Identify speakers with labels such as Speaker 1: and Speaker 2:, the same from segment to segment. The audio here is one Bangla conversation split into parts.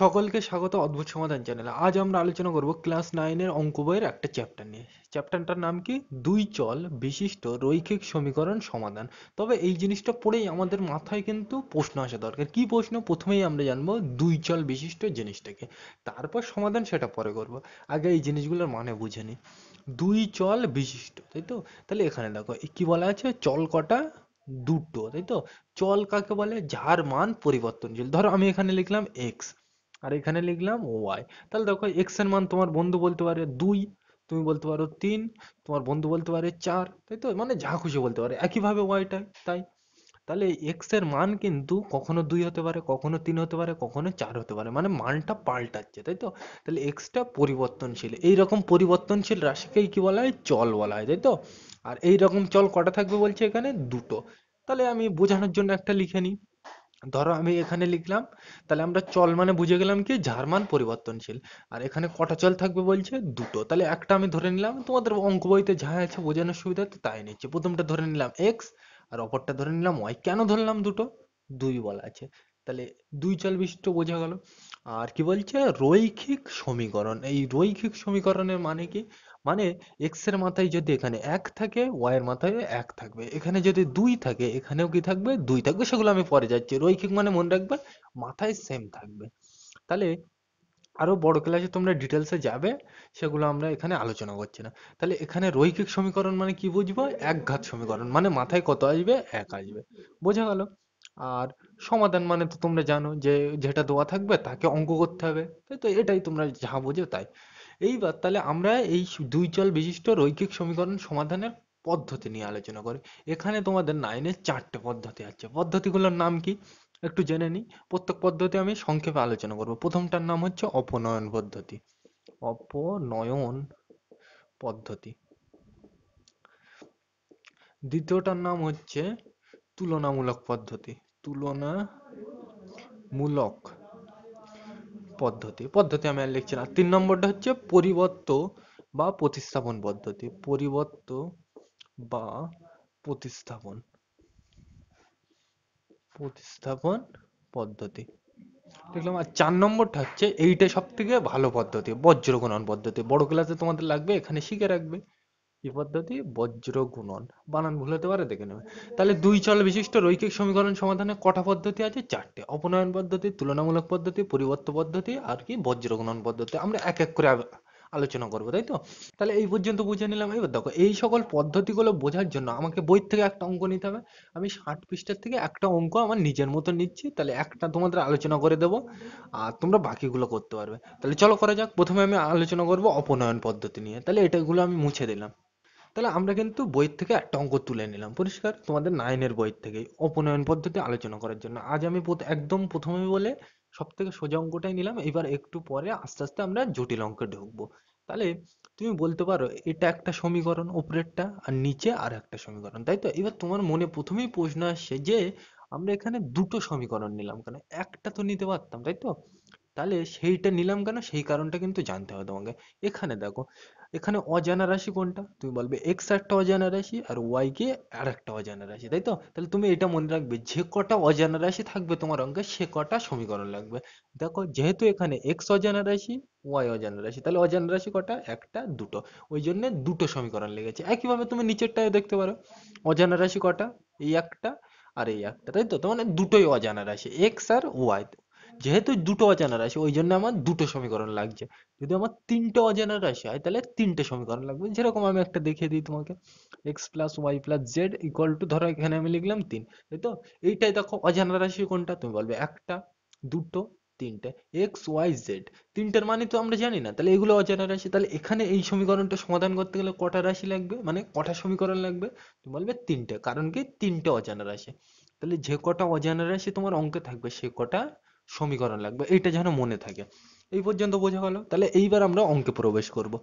Speaker 1: সকলকে স্বাগত অদ্ভুত সমাধান চ্যানেলে। আজ আমরা আলোচনা করব ক্লাস 9 এর অঙ্ক বইয়ের একটা চ্যাপ্টার নিয়ে। চ্যাপ্টারটার নাম কি? দুই চল বিশিষ্ট রৈখিক সমীকরণ সমাধান। তবে এই জিনিসটা পড়েই আমাদের মাথায় কিন্তু প্রশ্ন আসা দরকার। কি প্রশ্ন? প্রথমেই আমরা জানবো দুই চল বিশিষ্ট জিনিসটাকে, তারপর সমাধান সেটা পরে করব। আগে এই জিনিসগুলোর মানে বুঝে নিই। দুই চল বিশিষ্ট, তাই তো? তাহলে এখানে দেখো কি বলা আছে, চল কটা? দুটো, তাই তো? চল কাকে বলে? যার মান পরিবর্তনশীল। ধরো আমি এখানে লিখলাম এক্স আর এখানে লিখলাম ওয়াই। তাহলে দেখো এক্স এর মান তোমার বন্ধু বলতে পারে 2, তুমি বলতে পারো 3, তোমার বন্ধু বলতে পারে 4, তাই তো? মানে যা খুশি বলতে পারে। একইভাবে ওয়াইটা তাই। তাহলে এক্স এর মান কিন্তু কখনো 2 হতে পারে, কখনো 3 হতে পারে, কখনো 4 হতে পারে, মানে মানটা পাল্টাচ্ছে, তাই তো? তাহলে এক্সটা পরিবর্তনশীল। এই রকম পরিবর্তনশীল রাশিকেই কি বলা হয়? চল বলা হয়, তাই তো? আর এই রকম চল কটা থাকবে বলছে এখানে? দুটো। তাহলে আমি বোঝানোর জন্য একটা লিখে নিই। ধরো আমি এখানে লিখলাম, তাহলে আমরা চল মানে বুঝে গেলাম কি, যার মান পরিবর্তনশীল। আর এখানে কটা চল থাকবে বলছে? দুটো। তাহলে একটা আমি ধরে নিলাম, তোমাদের অঙ্ক বইতে যা আছে বোঝানোর সুবিধাতে তাই নিচ্ছে। প্রথমটা ধরে নিলাম এক্স আর অপরটা ধরে নিলাম ওয়াই। কেন ধরলাম দুটো? দুই বলা আছে। তাহলে দুই চল বিশিষ্ট বোঝা গেল। আর কি বলছে? রৈখিক সমীকরণ। এই রৈখিক সমীকরণের মানে কি? মানে এক্স এর মাথায় যদি এখানে এক থাকে, ওয়াই এর মাথায় এক থাকবে। এখানে যদি দুই থাকে, এখানেও কি থাকবে? দুই থাকবে। সেগুলো আমি পরে যাচ্ছি। রৈখিক মানে মনে রাখবে মাথায় সেম থাকবে। তাহলে আরো বড় ক্লাসে তোমরা ডিটেলসে যাবে, সেগুলো আমরা এখানে আলোচনা করছি না। তাহলে এখানে রৈখিক সমীকরণ মানে কি বুঝবো? একঘাত সমীকরণ মানে মাথায় কত আসবে? এক আসবে। বোঝা গেল? আর সমাধান মানে তো তোমরা জানো যে যেটা দেওয়া থাকবে তাকে অঙ্ক করতে হবে, তাই তো? এটাই তোমরা যা বোঝো তাই। এইবার তাহলে আমরা এই দুই চল বিশিষ্ট রৈখিক সমীকরণ সমাধানের পদ্ধতি নিয়ে আলোচনা করি। এখানে তোমাদের 9-এ 4টে পদ্ধতি আছে। পদ্ধতিগুলোর নাম কি একটু জেনে নিই। প্রত্যেক পদ্ধতি আমি সংক্ষেপে আলোচনা করব। প্রথমটার নাম হচ্ছে অপনয়ন পদ্ধতি। অপনয়ন পদ্ধতি। দ্বিতীয়টার নাম হচ্ছে তুলনামূলক পদ্ধতি। তুলনামূলক পদ্ধতি। পদ্ধতি আমি আর লিখছি না। 3 নম্বরটা হচ্ছে পরিবর্ত বা প্রতিস্থাপন পদ্ধতি। পরিবর্ত বা প্রতিস্থাপন প্রতিস্থাপন পদ্ধতি। দেখলাম। আর 4 নম্বরটা হচ্ছে এইটা সব থেকে ভালো পদ্ধতি, বজ্র গুণন পদ্ধতি। বড় ক্লাসে তোমাদের লাগবে, এখানে শিখে রাখবে। কি পদ্ধতি? বজ্র গুণন। বানান ভুল হতে পারে, দেখে নেবে। তাহলে দুই চল বিশিষ্ট রৈখিক সমীকরণ সমাধানে কটা পদ্ধতি আছে? 4টে। অপনয়ন পদ্ধতি, তুলনামূলক পদ্ধতি, পরিবর্ত পদ্ধতি আর কি বজ্র গুণন পদ্ধতি। আমরা এক এক করে আলোচনা করবো, তাই তো? তাহলে এই পর্যন্ত বুঝে নিলাম। এবার দেখো এই সকল পদ্ধতিগুলো বোঝার জন্য আমাকে বই থেকে একটা অঙ্ক নিতে হবে। আমি 60 পৃষ্ঠার থেকে একটা অঙ্ক আমার নিজের মতো নিচ্ছি। তাহলে একটা তোমাদের আলোচনা করে দেবো আর তোমরা বাকিগুলো করতে পারবে। তাহলে চলো করা যাক। প্রথমে আমি আলোচনা করবো অপনয়ন পদ্ধতি নিয়ে। তাহলে এটাগুলো আমি মুছে দিলাম। তাহলে আমরা কিন্তু বইয়ের থেকে একটা অঙ্ক তুলে নিলাম, পরিষ্কার? তোমাদের 9-এর বইয়ের থেকেই অপনয়ন পদ্ধতি আলোচনা করার জন্য। আজ আমি একদম প্রথমে বলে সব থেকে সোজা অঙ্কটাই নিলাম। এবার একটু পরে আস্তে আস্তে আমরা জটিল অঙ্কে ঢুকবো। তাহলে তুমি বলতে পারো এটা একটা সমীকরণ উপরেরটা, আর নিচে আর একটা সমীকরণ, তাই তো? এবার তোমার মনে প্রথমেই প্রশ্ন আসছে যে আমরা এখানে দুটো সমীকরণ নিলাম কেন? একটা তো নিতে পারতাম, তাই তো? তাহলে সেইটা নিলাম কেন, সেই কারণটা কিন্তু জানতে হবে তোমাকে। এখানে দেখো, এখানে অজানা রাশি কোনটা? তুমি বলবে এক্স একটা অজানা রাশি আর ওয়াই কে আর একটা অজানা রাশি, তাই তো? তাহলে তুমি এটা মনে রাখবে, যে কটা অজানা রাশি থাকবে তোমার অঙ্কে সে কটা সমীকরণ লাগবে। দেখো যেহেতু এখানে এক্স অজানা রাশি, ওয়াই অজানা রাশি, তাহলে অজানা রাশি কটা? একটা, দুটো। ওই জন্য দুটো সমীকরণ লেগেছে। একইভাবে তুমি নিচেরটাও দেখতে পারো, অজানা রাশি কটা? এই একটা আর এই একটা, তাই তো? তার মানে দুটোই অজানা রাশি, এক্স আর ওয়াই। যেহেতু দুটো অজানা রাশি ওই জন্য আমার দুটো সমীকরণ লাগছে। যদি আমার তিনটে অজানা রাশি হয় তাহলে তিনটে সমীকরণ লাগবে। যেরকম আমি একটা দেখিয়ে দিই তোমাকে, X plus Y plus Z equal to, ধরো এখানে আমি লিখলাম 3, তাই তো? এইটাই দেখো অজানা রাশি কোনটা? তুমি বলবে একটা, দুটো, তিনটে। এক্স ওয়াই জেড, তিনটের মানে তো আমরা জানি না, তাহলে এগুলো অজানা রাশি। তাহলে এখানে এই সমীকরণটা সমাধান করতে গেলে কটা রাশি লাগবে, মানে কটা সমীকরণ লাগবে? তুমি বলবে তিনটে। কারণ কি? তিনটে অজানা রাশি। তাহলে যে কটা অজানা রাশি তোমার অঙ্কে থাকবে সে কটা সমীকরণ লাগবে, এইটা যেন মনে থাকে। এই পর্যন্ত বোঝা গেল? তাহলে এইবার আমরা অঙ্কে প্রবেশ করব।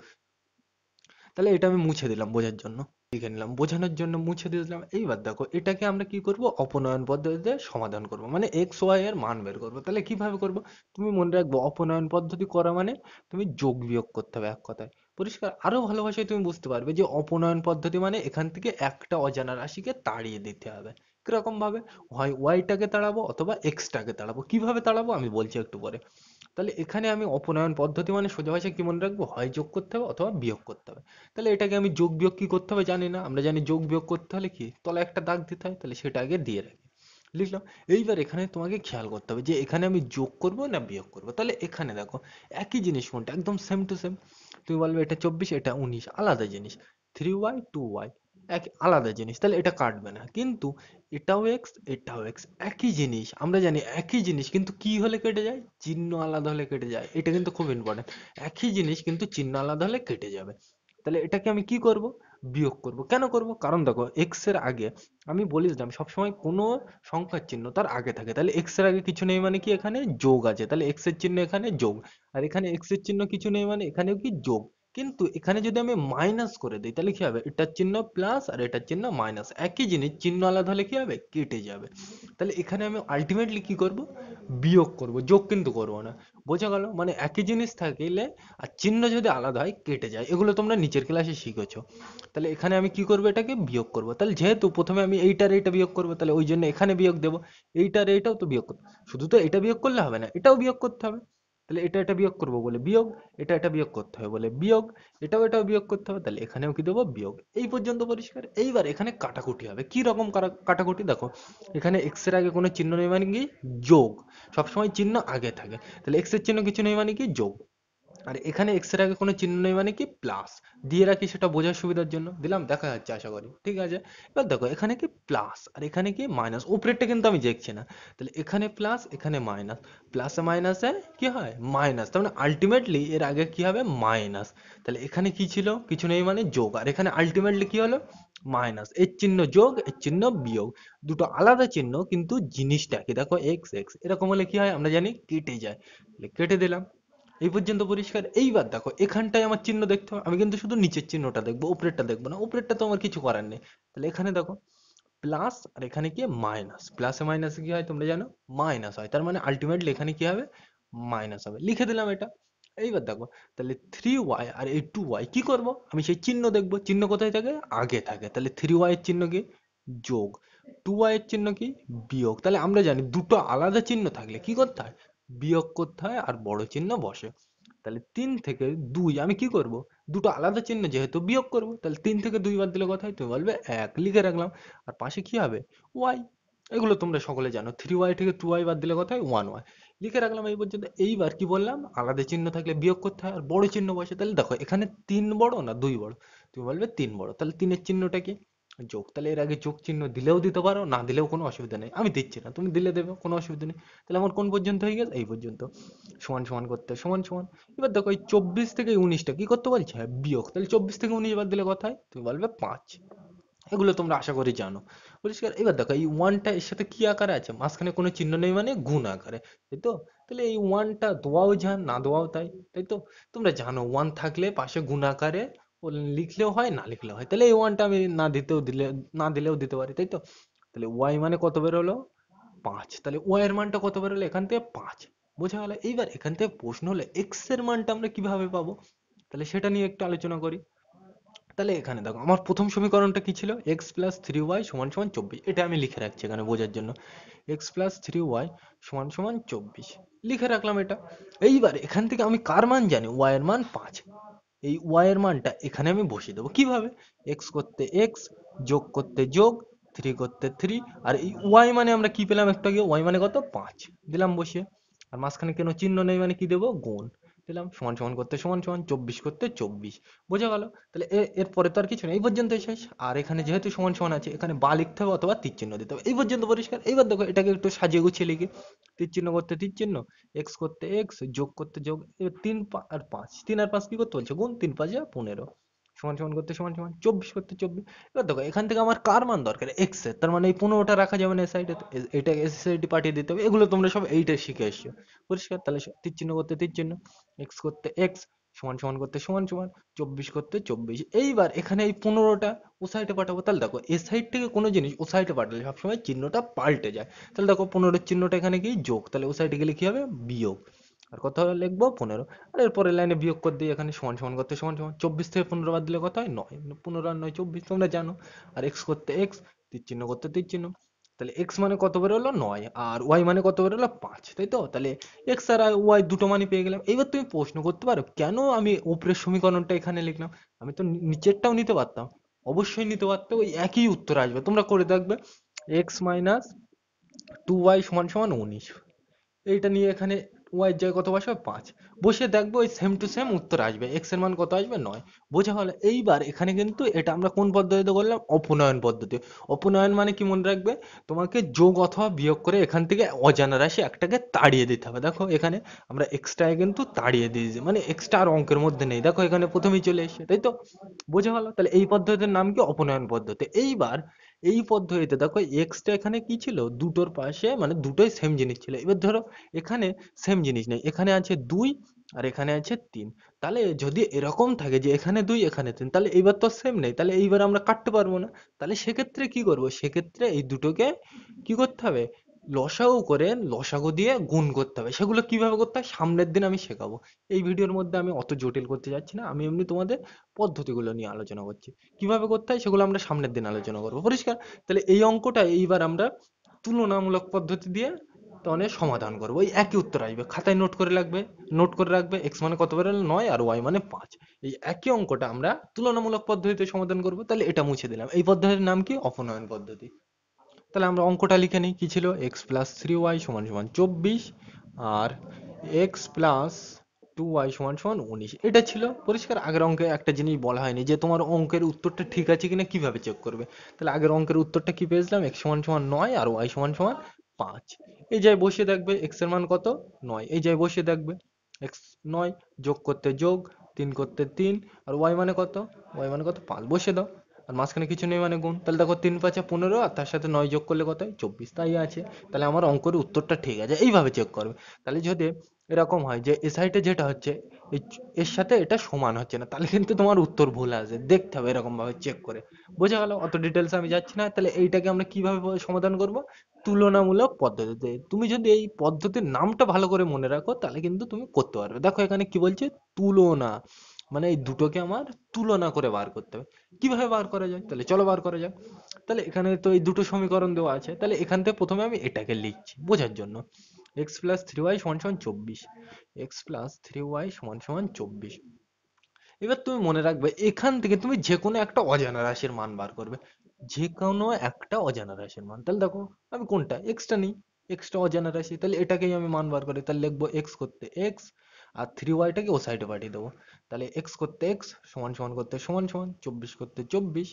Speaker 1: তাহলে এটা আমি মুছে দিলাম বোঝার জন্য, লিখে নিলাম বোঝানোর জন্য, মুছে দিলাম। এইবার দেখো এটাকে আমরা কি করব? অপনয়ন পদ্ধতিতে সমাধান করব, মানে এক্স ওয়াই এর মান বের করব। তাহলে কিভাবে করব? তুমি মনে রাখবো, অপনয়ন পদ্ধতি করা মানে তুমি যোগ বিয়োগ করতে হবে, এক কথায়। পরিষ্কার? আরো ভালো ভাষায় তুমি বুঝতে পারবে যে অপনয়ন পদ্ধতি মানে এখান থেকে একটা অজানা রাশিকে তাড়িয়ে দিতে হবে। কিরকম ভাবে? হয় ওয়াইটাকে তাড়াবো অথবা এক্সটাকে তাড়াবো। কিভাবে তাড়াবো আমি বলছি একটু পরে। তাহলে এখানে আমি অপনয়ন পদ্ধতি মানে সোজা ভাষায় কি মনে রাখবো? হয় যোগ করতে হবে অথবা বিয়োগ করতে হবে। তাহলে এটাকে আমি যোগ বিয়োগ কি করতে হবে জানি না, আমরা জানি যোগ বিয়োগ করতে হলে কি তলায় একটা দাগ দিতে হয়, তাহলে সেটা আগে দিয়ে রাখি, লিখলাম। এইবার এখানে তোমাকে খেয়াল করতে হবে যে এখানে আমি যোগ করব না বিয়োগ করব। তাহলে এখানে দেখো একই জিনিস কোনটা, একদম সেম টু সেম। তুমি বলবে এটা 24 এটা 19, আলাদা জিনিস। 3y 2y এক আলাদা জিনিস, তাহলে এটা কাটবে না। কিন্তু এটাও এক্স এটাও এক্স, একই জিনিস। আমরা জানি একই জিনিস কিন্তু কি হলে কেটে যায়? চিহ্ন আলাদা হলে কেটে যায়। এটা কিন্তু খুব ইম্পর্টেন্ট। একই জিনিস কিন্তু চিহ্ন আলাদা হলে কেটে যাবে। তাহলে এটাকে আমি কি করব? বিয়োগ করব। কেন করব? কারণ দেখো এক্স এর আগে আমি বলেছিলাম সবসময় কোনো সংখ্যার চিহ্ন তার আগে থাকে। তাহলে এক্স এর আগে কিছু নেই মানে কি এখানে যোগ আছে, তাহলে এক্স এর চিহ্ন এখানে যোগ। আর এখানে এক্স এর চিহ্ন কিছু নেই মানে এখানেও কি যোগ। কিন্তু এখানে যদি আমি মাইনাস করে দিই তাহলে কি হবে? এটার চিহ্ন প্লাস আর এটার চিহ্ন মাইনাস, একই জিনিস চিহ্ন আলাদা হলে কি হবে? কেটে যাবে। তাহলে এখানে আমি আলটিমেটলি কি করব? বিয়োগ করব, যোগ কিন্তু করব না। বোঝা গেল? মানে একই জিনিস থাকলে আর চিহ্ন যদি আলাদা হয় কেটে যায়। এগুলো তোমরা নিচের ক্লাসে শিখেছো। তাহলে এখানে আমি কি করব? এটাকে বিয়োগ করব। তাহলে যেহেতু প্রথমে আমি এইটার এইটা বিয়োগ করব, তাহলে ওই জন্য এখানে বিয়োগ দেব। এইটার এইটাও তো বিয়োগ করব। শুধু তো এটা বিয়োগ করলে হবে না, এটাও বিয়োগ করতে হবে। তাহলে এটা এটা বিয়োগ করব বলে বিয়োগ, এটা এটা বিয়োগ করতে হবে বলে বিয়োগ, এটাও এটাও বিয়োগ করতে হবে, তাহলে এখানেও কি দেবো? বিয়োগ। এই পর্যন্ত পরিষ্কার? এইবার এখানে কাটাকুটি হবে। কি রকম কাটাকুটি দেখো, এখানে এক্স এর আগে কোনো চিহ্ন নেই মানে কি যোগ, সবসময় চিহ্ন আগে থাকে। তাহলে এক্স এর চিহ্ন কিছু নেই মানে কি যোগ। আর এখানে এক্স এর আগে কোনো চিহ্ন নেই মানে কি প্লাস। দিয়ে রাখি সেটা বোঝার সুবিধার জন্য, দিলাম, দেখা যাচ্ছে আশা করি ঠিক আছে। এবার দেখো এখানে কি প্লাস আর এখানে কি মাইনাস, উপরেরটা কিন্তু আমি দেখছি না। তাহলে এখানে প্লাস এখানে মাইনাস, প্লাসে মাইনাসে কি হয়? মাইনাস। তার মানে আলটিমেটলি এর আগে কি হবে? মাইনাস। তাহলে এখানে কি ছিল? কিছু নেই মানে যোগ, আর এখানে আলটিমেটলি কি হলো? মাইনাস। এর চিহ্ন যোগ এর চিহ্ন বিয়োগ, দুটো আলাদা চিহ্ন কিন্তু জিনিসটা কি দেখো এক্স এক্স। এরকম হলে কি হয় আমরা জানি? কেটে যায়। তাহলে কেটে দিলাম। এই পর্যন্ত পরিষ্কার? এইবার দেখো এখানটায় আমার চিহ্ন দেখতে হবে, আমি কিন্তু শুধু নিচের চিহ্নটা দেখবো, উপরেরটা দেখবো না। উপরেরটা তো আমার কিছু করার নেই। তাহলে এখানে দেখো প্লাস আর এখানে কি মাইনাস, প্লাসে মাইনাসে কি হয় তোমরা জানো? মাইনাস হয়। তার মানে আলটিমেটলি এখানে কি হবে? মাইনাস হবে। লিখে দিলাম এটা। এইবার দেখো তাহলে 3y আর এই 2y কি করব? আমি সেই চিহ্ন দেখবো। চিহ্ন কোথায় থাকে? আগে থাকে। তাহলে 3y এর চিহ্ন কি? যোগ। 2y এর চিহ্ন কি? বিয়োগ। তাহলে আমরা জানি দুটো আলাদা চিহ্ন থাকলে কি করতে হয়? বিয়োগ করতে হয় আর বড় চিহ্ন বসে। তাহলে 3 থেকে 2 আমি কি করব? দুটো আলাদা চিহ্ন যেহেতু বিয়োগ করব, তাহলে 3 থেকে 2 বাদ দিলে কথা হয়? তুমি বলবে 1, লিখে রাখলাম। আর পাশে কি হবে? y। এগুলো তোমরা সকলে জানো, 3y থেকে 2y বাদ দিলে কথা হয়? 1y। লিখে রাখলাম এই পর্যন্ত। এইবার কি বললাম? আলাদা চিহ্ন থাকলে বিয়োগ করতে হয় আর বড় চিহ্ন বসে। তাহলে দেখো এখানে 3 বড় না 2 বড়? তুমি বলবে 3 বড়। তাহলে 3 এর চিহ্নটা কি? যোগ। তাহলে এর আগে যোগ চিহ্ন দিলেও দিতে পারো, না দিলেও কোনো অসুবিধা নেই। আমি দিচ্ছি না, তুমি দিলে দেবে, কোনো অসুবিধা নেই। তাহলে আমার কোন পর্যন্ত হয়ে গেছে? এই পর্যন্ত। সমান সমান করতে সমান সমান। এবার দেখো এই 24 থেকে 19টা কি করতে বলছে? বিয়োগ। তাহলে 24 থেকে 19 বাদ দিলে কথা হয়? তুমি বলবে 5। এগুলো তোমরা আশা করি জানো। পরিষ্কার? এবার দেখো এই ওয়ানটা এর সাথে কি আকারে আছে? মাঝখানে কোনো চিহ্ন নেই মানে গুণ আকারে, তাই তো? তাহলে এই ওয়ানটা দোয়াও যা না দোয়াও তাই, তাই তো? তোমরা জানো ওয়ান থাকলে পাশে গুণ আকারে লিখলেও হয় না লিখলেও হয়। তাহলে এই ওয়ানটা আমি না দিলেও দিতে পারি, তাই তো? তাহলে ওয়াই মানে কত বের হলো? 5। তাহলে ওয়াই এর মানটা কত বের হলো? এখান থেকে 5। বোঝা গেল? এইবার এখান থেকে প্রশ্ন হলো এক্স এর মানটা আমরা কিভাবে পাবো? তাহলে সেটা নিয়ে একটু আলোচনা করি। তাহলে এখানে দেখো আমার প্রথম সমীকরণটা কি ছিল? এক্স প্লাস থ্রি ওয়াই সমান সমান 24। এটা আমি লিখে রাখছি এখানে বোঝার জন্য। এক্স প্লাস থ্রি ওয়াই সমান সমান 24 লিখে রাখলাম এটা। এইবার এখান থেকে আমি কার মান জানি? ওয়াই এর মান 5। এই ওয়াই এর মানটা এখানে আমি বসিয়ে দেবো। কিভাবে? এক্স করতে এক্স, যোগ করতে যোগ, থ্রি করতে থ্রি। আর এই ওয়াই মানে আমরা কি পেলাম একটু আগে? ওয়াই মানে কত? 5 দিলাম বসিয়ে। আর মাঝখানে কোনো চিহ্ন নেই মানে কি দেবো? গুণ দিলাম। সমান সমান করতে সমান সমান, 24 করতে 24। বোঝা গেল? তাহলে এরপরে তো আর কিছু নেই, এই পর্যন্তই শেষ। আর এখানে যেহেতু সমান সমান আছে এখানে বা লিখতে হবে অথবা তীর চিহ্ন দিতে হবে। এই পর্যন্ত পরিষ্কার? এইবার দেখো এটাকে একটু সাজিয়ে গুছিয়ে লিখি। তীর চিহ্ন করতে তীর চিহ্ন, এক্স করতে এক্স, যোগ করতে যোগ। এবার 3 আর 5, 3 আর 5 কি করতে বলছে? গুণ। 3 × 5 = 15। সমান সমান করতে সমান সমান, 24 করতে 24। এবার দেখো এখান থেকে আমার কার মান দরকার? এক্স এর। তার মানে এই 15টা রাখা যাবে না সাইডে, এটা এস সাইডে পাঠিয়ে দিতে হবে। এগুলো তোমরা সব এইটা শিখে এসছো। পরিষ্কার? তাহলে তীর চিহ্ন করতে তীর চিহ্ন, এক্স করতে এক্স, সমান সমান করতে সমান সমান, 24 করতে 24। এইবার এখানে এই 15টা ও সাইডে পাঠাবো। তাহলে দেখো এ সাইড থেকে কোনো জিনিস ও সাইডে পাঠালে সবসময় চিহ্নটা পাল্টে যায়। তাহলে দেখো 15-এর চিহ্নটা এখানে কি? যোগ। তাহলে ও সাইডে গেলে কি হবে? বিয়োগ। আর কত লিখবো? 15। আর এর পরের লাইনে বিয়োগ করে দিই এখানে সমান সমান করতে সমান সমান, 24 থেকে 15 বাদ দিলে কত হয়? 9। 15 আর 9 24, তোমরা জানো। আর এক্স করতে এক্স, তীর চিহ্ন করতে তীর চিহ্ন, তাহলে এক্স মানে কত বেরোলো 9, আর ওয়াই মানে কত বেরোলো 5, তাই তো? তাহলে এক্স আর ওয়াই দুটো মানই পেয়ে গেলাম। এবার তুমি প্রশ্ন করতে পারো কেন আমি উপরের সমীকরণটা এখানে লিখলাম, আমি তো নিচেরটাও নিতে পারতাম। অবশ্যই নিতে পারতো, ওই একই উত্তর আসবে, তোমরা করে দেখবে। এক্স মাইনাস 2y সমান সমান 19, এইটা নিয়ে এখানে ওয়াই এর জায়গায় কত বসাবে 5, বসে দেখবো ওই সেম টু সেম উত্তর আসবে, এক্স এর মান কত আসবে 9। বোঝা হলো? এইবার এখানে কিন্তু এটা আমরা কোন পদ্ধতিতে করলাম, অপনয়ন পদ্ধতি। অপনয়ন মানে কি মনে রাখবে, তোমাকে যোগ অথবা বিয়োগ করে এখান থেকে অজানা রাশি একটাকে তাড়িয়ে দিতে হবে। দেখো এখানে আমরা এক্সট্রা কিন্তু তাড়িয়ে দিয়েছি, মানে এক্সট্রা আর অঙ্কের মধ্যে নেই, দেখো এখানে প্রথমেই চলে এসেছে, তাই তো? বোঝা গেল? তাহলে এই পদ্ধতির নাম কি, অপনয়ন পদ্ধতি। এইবার এই পদ্ধতিতে দেখো এক্সটা এখানে কি ছিল, দুটোর পাশে মানে দুটোই সেম জিনিস ছিল। এবার ধরো এখানে সেম জিনিস নেই, এখানে আছে 2 আর এখানে আছে 3। তাহলে যদি এরকম থাকে যে এখানে 2 এখানে 3, তাহলে এইবার তো সেম নেই, তাহলে এইবার আমরা কাটতে পারবো না। তাহলে সেক্ষেত্রে কি করব, সেক্ষেত্রে এই দুটোকে কি করতে হবে, লসাগু করে লসাগু দিয়ে গুণ করতে হবে। সেগুলো কিভাবে করতে হয় সামনের দিন আমি শেখাবো। এই ভিডিওর মধ্যে আমি অত জটিল করতে যাচ্ছি না, আমি এমনি তোমাদের পদ্ধতিগুলো নিয়ে আলোচনা করছি। কিভাবে করতে হয় সেগুলো আমরা সামনের দিন আলোচনা করবো, পরিষ্কার? তাহলে এই অঙ্কটা এইবার আমরা তুলনামূলক পদ্ধতি দিয়ে তনে সমাধান করবো, ওই একই উত্তর আসবে। খাতায় নোট করে রাখবে, নোট করে রাখবে এক্স মানে কত বেরোলো 9 আর ওয়াই মানে 5। এই একই অঙ্কটা আমরা তুলনামূলক পদ্ধতিতে সমাধান করবো। তাহলে এটা মুছে দিলাম, এই পদ্ধতির নাম কি, অপনয়ন পদ্ধতি। তাহলে আমরা অঙ্কটা লিখে নিই, কি ছিল, এক্স প্লাস 3y সমান সমান 24, আর এক্স প্লাস 2y সমান সমান 19, এটা ছিল পরিষ্কার। আগের অঙ্কে একটা জিনিস বলা হয়নি, যে তোমার অঙ্কের উত্তরটা ঠিক আছে কিনা কিভাবে চেক করবে। তাহলে আগের অঙ্কের উত্তরটা কি পেয়েছিলাম, এক্স সমান সমান 9 আর ওয়াই সমান সমান 5। এই জায়গায় বসিয়ে দেখবে এক্স এর মান কত 9, এই জায়গায় বসিয়ে দেখবে এক্স 9, যোগ করতে যোগ, 3 করতে 3, আর ওয়াই মানে কত, ওয়াই মানে কত 5, বসিয়ে দাও। আর মাঝখানে কিছু নেই মানে গুণ, তাহলে দেখো 3 5 15, আর তার সাথে 9 যোগ করলে কত হয় 24, তাই আছে। তাহলে আমার অঙ্কের উত্তরটা ঠিক আছে, এইভাবে চেক করবে। তাহলে যদি এরকম হয় যে এ সাইডে যেটা হচ্ছে এর সাথে এটা সমান হচ্ছে না, তাহলে কিন্তু তোমার উত্তর ভুল আসবে, দেখতে হবে এরকম ভাবে চেক করে। বোঝা গেল? অত ডিটেলস আমি যাচ্ছি না। তাহলে এইটাকে আমরা কিভাবে সমাধান করব, তুলনামূলক পদ্ধতিতে। তুমি যদি এই পদ্ধতির নামটা ভালো করে মনে রাখো তাহলে কিন্তু তুমি করতে পারবে। দেখো এখানে কি বলছে, তুলনা, মানে এই দুটোকে আমার তুলনা করে বার করতে হবে। কিভাবে বার করা যায়, তাহলে চলো বার করা যাক। তাহলে এখানে তো এই দুটো সমীকরণ দেওয়া আছে, তাহলে এখান থেকে প্রথমে আমি এটাকে লিখছি বোঝার জন্য। এক্স প্লাস থ্রি ওয়াই সমান সমান 24, এক্স প্লাস 3y সমান সমান 24। এবার তুমি মনে রাখবে এখান থেকে তুমি যে কোনো একটা অজানা রাশির মান বার করবে, যে কোনো একটা অজানা রাশির মান। তাহলে দেখো আমি কোনটা, এক্সটা নিই, এক্সটা অজানা রাশি, তাহলে এটাকেই আমি মান বার করি। তাহলে লিখবো এক্স করতে এক্স, আর 3y-টাকে ও সাইডে পাঠিয়ে দেবো। তাহলে এক্স করতে এক্স সমান সমান করতে সমান সমান 24 করতে 24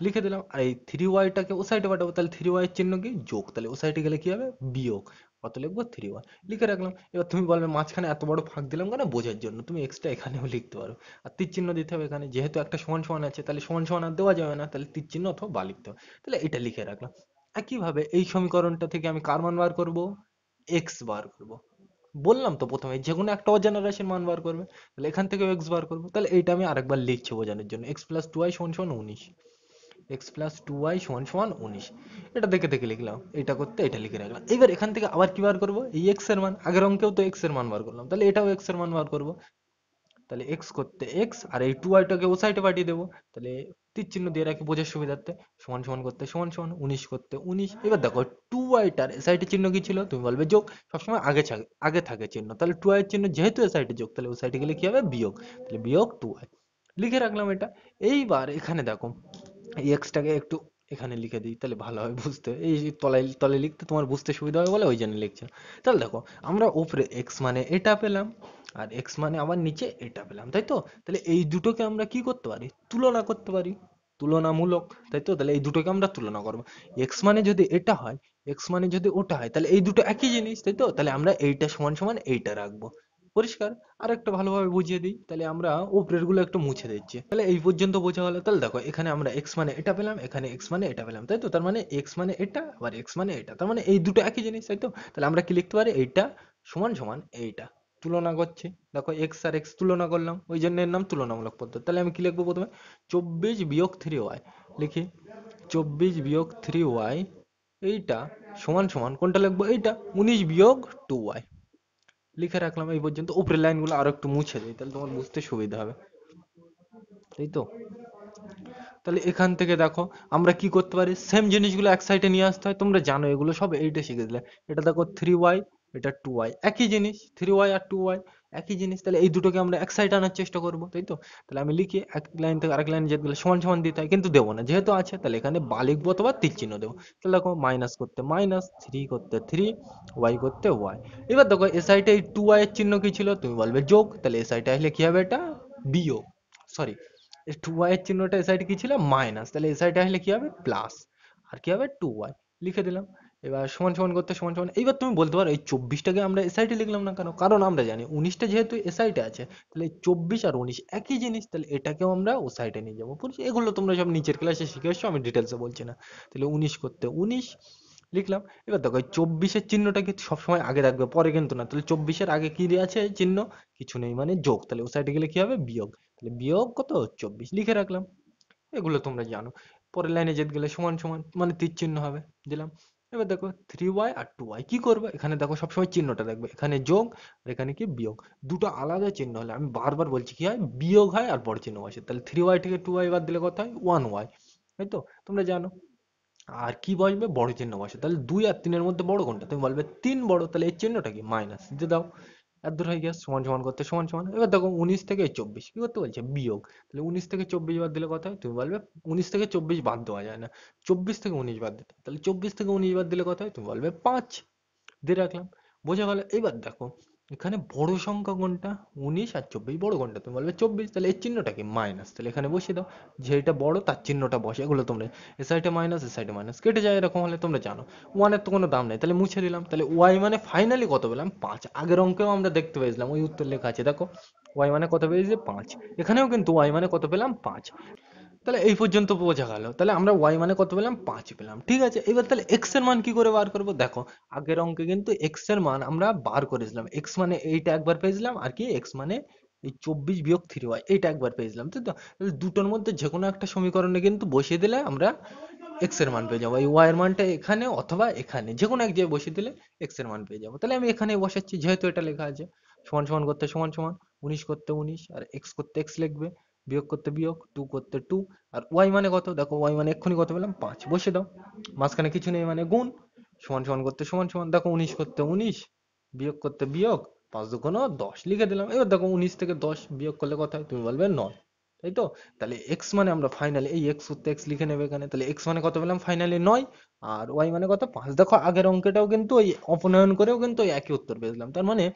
Speaker 1: লিখে দিলাম। আর এই 3y-টাকে ও সাইডে পাঠাবো, তাহলে 3y এর চিহ্ন কি, যোগ, তাহলে ও সাইডে গেলে কি হবে, বিয়োগ। কত লিখবো, 3y লিখে রাখলাম। এবার তুমি বলবে মাঝখানে এত বড় ফাঁক দিলাম কেন, বোঝার জন্য। তুমি এক্সট্রা এখানেও লিখতে পারো, আর তীর চিহ্ন দিতে হবে এখানে, যেহেতু একটা সমান সমান আছে, তাহলে সমান সমান আর দেওয়া যাবে না, তাহলে তীর চিহ্ন অথবা বা লিখতে হবে। তাহলে এটা লিখে রাখলাম। একইভাবে এই সমীকরণটা থেকে আমি কার মান বার করব, এক্স বার করব। বললাম তো প্রথমে যে কোনো একটা অজানা রাশির মান বার করবে, তাহলে এখান থেকে এক্স বার করবো। তাহলে এইটা আমি আরেকবার লিখছি বোঝানোর জন্য, এক্স প্লাস টু ওয়াই সমান সমান 19, এক্স প্লাস টু ওয়াই সমান সমান 19। এটা দেখে দেখে লিখলাম, এটা করতে এটা লিখে রাখলাম। এবার এখান থেকে আবার কি বার করবো, এই এক্স এর মান, আগের অঙ্কেও তো এক্স এর মান বার করলাম, তাহলে এটাও এক্স এর মান বার করবো। তাহলে এক্স করতে এক্স, আর এই টু ওয়াইটাকে ও সাইডে পাঠিয়ে দেবো। তাহলে তীর চিহ্ন দিয়ে রাখি বোঝার সুবিধার্থে, সমান সমান করতে সমান সমান, 19 করতে 19। এবার দেখো টু ওয়াইটার এ সাইডে চিহ্ন কি ছিল, তুমি বলবে যোগ, সবসময় আগে থাকে চিহ্ন। তাহলে টু ওয়াই এর চিহ্ন যেহেতু এ সাইডে যোগ, তাহলে ও সাইডে গেলে কি হবে, বিয়োগ। তাহলে বিয়োগ টু ওয়াই লিখে রাখলাম এটা। এইবার এখানে দেখো এই এক্সটাকে একটু এখানে লিখে দিই, তাহলে ভালো হয় বুঝতে, এই যে তলায় তলে লিখতে তোমার বুঝতে সুবিধা হবে বলে ওই জন্য লিখছি। তাহলে দেখো আমরা উপরে এক্স মানে এটা পেলাম, আর এক্স মানে আবার নিচে এটা পেলাম, তাই তো? তাহলে এই দুটোকে আমরা কি করতে পারি, তুলনা করতে পারি, তুলনামূলক, তাই তো? তাহলে এই দুটোকে আমরা তুলনা করবো। এক্স মানে যদি এটা হয়, এক্স মানে যদি ওটা হয়, তাহলে এই দুটো একই জিনিস, তাই তো? তাহলে আমরা এইটা সমান সমান এইটা রাখবো, পরিষ্কার। আর একটা ভালোভাবে বুঝিয়ে দিই, তাহলে আমরা উপরের গুলো একটু মুছে দিচ্ছি। তাহলে এই পর্যন্ত বোঝা হলো। তাহলে দেখো এখানে আমরা এক্স মানে এটা পেলাম, এখানে এক্স মানে এটা পেলাম, তাই তো? তার মানে এক্স মানে এটা, আবার এক্স মানে এটা, তার মানে এই দুটো একই জিনিস, তাই তো? তাহলে আমরা কি লিখতে পারি, এইটা সমান সমান এইটা, তুলনা করছি। দেখো এক্স আর এক্স তুলনা করলাম, ওই জন্য এর নাম তুলনামূলক পদ্ধতি। তাহলে আমি কি লিখবো প্রথমে, 24 বিয়োগ 3y লিখি, 24 বিয়োগ 3y এইটা সমান সমান কোনটা লিখবো, এইটা 19 বিয়োগ 2y লিখে রাখলাম। এই পর্যন্ত। উপরের লাইনগুলো আরো একটু মুছে দিই, তাহলে তোমার বুঝতে সুবিধা হবে, তাই তো? তাহলে এখান থেকে দেখো আমরা কি করতে পারি, সেম জিনিসগুলো এক সাইডে নিয়ে আসতে হয়, তোমরা জানো এগুলো সব এইটা শিখে দিলে। এটা দেখো 3y, এটা 2y, একই জিনিস, 3y আর 2y একই জিনিস, তাহলে এই দুটোকে আমরা এক সাইডে আনার চেষ্টা করবো, তাই তো? তাহলে আমি লিখি এক লাইন থেকে আরেক লাইনে যেতে গেলে সমান সমান দিতে হয়, কিন্তু দেবো না যেহেতু আছে, তাহলে এখানে বা লিখবো অথবা তীর চিহ্ন দেবো। তাহলে দেখো মাইনাস করতে মাইনাস, 3 করতে 3, ওয়াই করতে ওয়াই। এবার দেখো এ সাইডে এই 2y এর চিহ্ন কি ছিল, তুমি বলবে যোগ, তাহলে এ সাইডে আসলে কি হবে, এটা বিয়োগ, সরি, 2y এর চিহ্নটা এ সাইডে কি ছিল, মাইনাস, তাহলে এ সাইডে আসলে কি হবে, প্লাস, আর কি হবে 2y, লিখে দিলাম। এবার সমান সমান করতে সমান সমান, এইবার তুমি বলতে পারো এই 24টাকে আমরা এ সাইডে লিখলাম না কেন, কারণ আমরা জানি 19টা যেহেতু এ সাইডে আছে, তাহলে 24 আর 19 একই জিনিস, তাহলে এটাকেও আমরা ও সাইডে নিয়ে যাবো। বুঝছো? এগুলো তোমরা সব নিচের ক্লাসে শিখে এসছো, আমি ডিটেলসে বলছি না। তাহলে 19 করতে 19 লিখলাম। এবার দেখো এই 24-এর চিহ্নটাকে সবসময় আগে রাখবে, পরে কিন্তু না। তাহলে 24-এর আগে কি আছে চিহ্ন, কিছু নেই মানে যোগ, তাহলে ও সাইডে গেলে কি হবে, বিয়োগ, তাহলে বিয়োগ কত 24 লিখে রাখলাম। এগুলো তোমরা জানো। পরের লাইনে যেতে গেলে সমান সমান মানে তীর চিহ্ন হবে, দিলাম। এবার দেখো 3y আর 2y কি করবে, এখানে দেখো সবসময় চিহ্নটা দেখবে, এখানে যোগ আর এখানে কি বিয়োগ, দুটো আলাদা চিহ্ন হলে, আমি বারবার বলছি কি হয়, বিয়োগ হয় আর বড় চিহ্ন বসে। তাহলে 3y থেকে 2y বাদ দিলে কত হয়, 1y, তাই তো? তোমরা জানো। আর কি বসবে, বড় চিহ্ন বসে। তাহলে 2 আর 3 এর মধ্যে বড় কোনটা, তুমি বলবে 3 বড়, তাহলে এই চিহ্নটা কি, মাইনাস দিয়ে দাও। এত দূর হয়ে গেছে, সমান সমান করতে সমান সমান। এবার দেখো 19 থেকে 24 কি করতে বলছে, বিয়োগ। তাহলে 19 থেকে 24 বাদ দিলে কত হয়, তুমি বলবে 19 থেকে 24 বাদ দেওয়া যায় না, 24 থেকে 19 বাদ দিতে হয়। তাহলে 24 থেকে 19 বাদ দিলে কত হয়, তুমি বলবে 5, দিয়ে রাখলাম। বোঝা গেল? এবার দেখো এখানে বড় সংখ্যা কোনটা, 19 আর 24 বড় কোনটা, তুমি বলবে 24, তাহলে এর চিহ্নটা কি, মাইনাস, তাহলে এখানে বসিয়ে দাও। যেটা বড় তার চিহ্নটা বসে, এগুলো তোমরা এ সাইডে মাইনাস এ সাইডে মাইনাস কেটে যায়, এরকম হলে তোমরা জানো। ওয়ানের তো কোনো দাম নেই, তাহলে মুছে দিলাম। তাহলে ওয়াই মানে ফাইনালি কত পেলাম, 5। আগের অঙ্কেও আমরা দেখতে পেয়েছিলাম, ওই উত্তর লেখা আছে দেখো, ওয়াই মানে কত পেয়েছি, 5। এখানেও কিন্তু ওয়াই মানে কত পেলাম, 5। তাহলে এই পর্যন্ত বোঝা গেল। তাহলে আমরা ওয়াই মানে কত পেলাম, 5 পেলাম, ঠিক আছে। এবার তাহলে এক্স এর মান কি করে বার করবো, দেখো আগের অঙ্কে কিন্তু এক্স এর মান আমরা বার করেছিলাম। এক্স মানে এইটা একবার পেয়েছিলাম, আর কি এক্স মানে এই 24 বিয়োগ 3y এইটা একবার পেয়েছিলাম, তাই তো? তাহলে দুটোর মধ্যে যে কোনো একটা সমীকরণে কিন্তু বসিয়ে দিলে আমরা এক্স এর মান পেয়ে যাবো। এই ওয়াই এর মানটা এখানে অথবা এখানে যে কোনো এক জায়গায় বসিয়ে দিলে এক্স এর মান পেয়ে যাবো। তাহলে আমি এখানে বসাচ্ছি, যেহেতু এটা লেখা আছে। সমান সমান করতে সমান সমান, 19 করতে 19, আর এক্স করতে এক্স লিখবে, বিয়োগ করতে বিয়োগ, 2 করতে 2, আর ওয়াই মানে কত, দেখো ওয়াই মানে এক্ষুনি কত পেলাম, 5, বসিয়ে দাও। মাঝখানে কিছু নেই মানে গুণ, সমান সমান করতে সমান সমান, দেখো 19 করতে 19, বিয়োগ করতে বিয়োগ, 5 দুগুণ 10 লিখে দিলাম। এবার দেখো 19 থেকে 10 বিয়োগ করলে কত হয়, তুমি বলবে 9, তাই তো? তাহলে এক্স মানে আমরা ফাইনালি এই এক্স করতে এক্স লিখে নেবে এখানে, তাহলে এক্স মানে কত পেলাম ফাইনালি 9, আর ওয়াই মানে কত, 5। দেখো আগের অঙ্কটাও কিন্তু ওই অপনয়ন করেও কিন্তু ওই একই উত্তর পেয়েছিলাম। তার মানে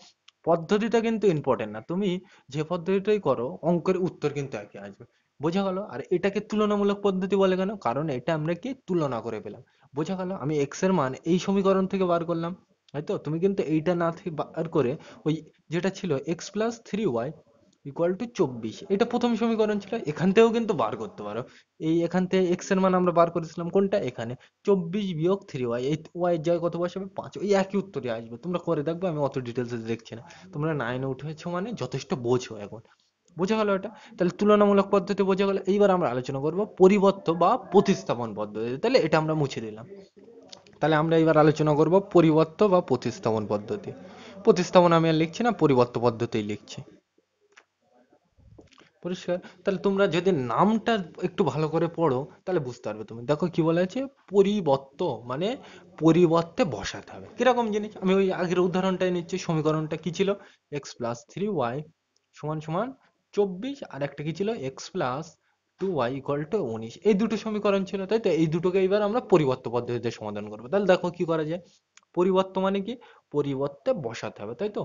Speaker 1: পদ্ধতিটা কিন্তু ইম্পর্টেন্ট না, তুমি যে পদ্ধতিটাই করো অঙ্কের উত্তর কিন্তু একই আসবে। বোঝা গেল? আর এটাকে তুলনামূলক পদ্ধতি বলে কেন, কারণ এটা আমরা কি তুলনা করে পেলাম। বোঝা গেল? আমি এক্স এর মান এই সমীকরণ থেকে বার করলাম, হয়তো তুমি কিন্তু এইটা না থেকে বার করে ওই যেটা ছিল x plus 3y equal to 24, এটা প্রথম সমীকরণ ছিল, এখান থেকেও কিন্তু বার করতে পারো। এই এখান থেকে এক্স এর মান আমরা বার করেছিলাম কোনটা, এখানে 24 বিয়োগ 3y, এই ওয়াই এর জায়গায় কত বসাবে, 5, ওই একই উত্তরই আসবে। তোমরা করে দেখবে, আমি অত ডিটেলসে দেখছি না। তোমরা 9-এ উঠেছো মানে যথেষ্ট বোঝো এখন। বোঝা গেল এটা? তাহলে তুলনামূলক পদ্ধতি বোঝা গেল। এইবার আমরা আলোচনা করব পরিবর্ত বা প্রতিস্থাপন পদ্ধতি। তাহলে এটা আমরা মুছে দিলাম। তাহলে আমরা এবার আলোচনা করব পরিবর্ত বা প্রতিস্থাপন পদ্ধতি। প্রতিস্থাপন আমি আর লিখছি না, পরিবর্ত পদ্ধতিই লিখছি। পরিষ্কার? তাহলে তোমরা যদি নামটা একটু ভালো করে পড়ো তাহলে বুঝতে পারবে। তুমি দেখো কি বলা আছে, পরিবর্ত মানে পরিবর্তে বসাতে হবে। কিরকম জিনিস, আমি ওই আগের উদাহরণটাই নিচ্ছি। সমীকরণটা কি ছিল, এক্স প্লাস 3y সমান সমান 24, আর একটা কি ছিল, x plus 2y equal to 19। এই দুটো সমীকরণ ছিল, তাই তো? এই দুটোকে এবার আমরা পরিবর্ত পদ্ধতিতে সমাধান করবো। তাহলে দেখো কি করা যায়, পরিবর্ত মানে কি, পরিবর্তে বসাতে হবে, তাই তো?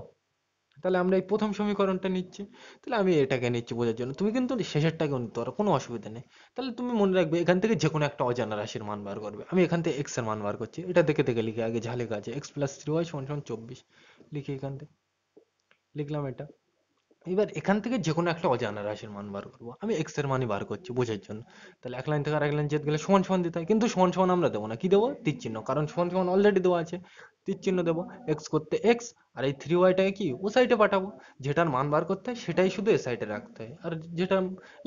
Speaker 1: তাহলে আমরা এই প্রথম সমীকরণটা নিচ্ছি, তাহলে আমি এটাকে নিচ্ছি বোঝার জন্য, তুমি কিন্তু শেষেরটাকেও নিতে পারো, কোনো অসুবিধা নেই। তাহলে তুমি মনে রাখবে এখান থেকে যে কোনো একটা অজানা রাশির মান বার করবে। আমি এখান থেকে এক্স এর মান বার করছি, এটা দেখে দেখে লিখে, আগে যা লেখা আছে এক্স প্লাস 3y সমান সমান 24 লিখে এখান থেকে লিখলাম এটা। এবার এখান থেকে যে কোনো একটা অজানা রাশির মান বার করবো, আমি এক্স এর মানই বার করছি বোঝার জন্য। তাহলে এক লাইন থেকে আরেক লাইন যেতে গেলে সমান সমান দিতে হয়, কিন্তু সমান সমান আমরা দেবো না, কি দেবো, তীর চিহ্ন, কারণ সমান সমান অলরেডি দেওয়া আছে। তীর চিহ্ন দেবো, এক্স করতে এক্স, আর এই 3y-টাকে কি ও সাইডে পাঠাবো। যেটার মান বার করতে হয় সেটাই শুধু এ সাইডে রাখতে হয়, আর যেটা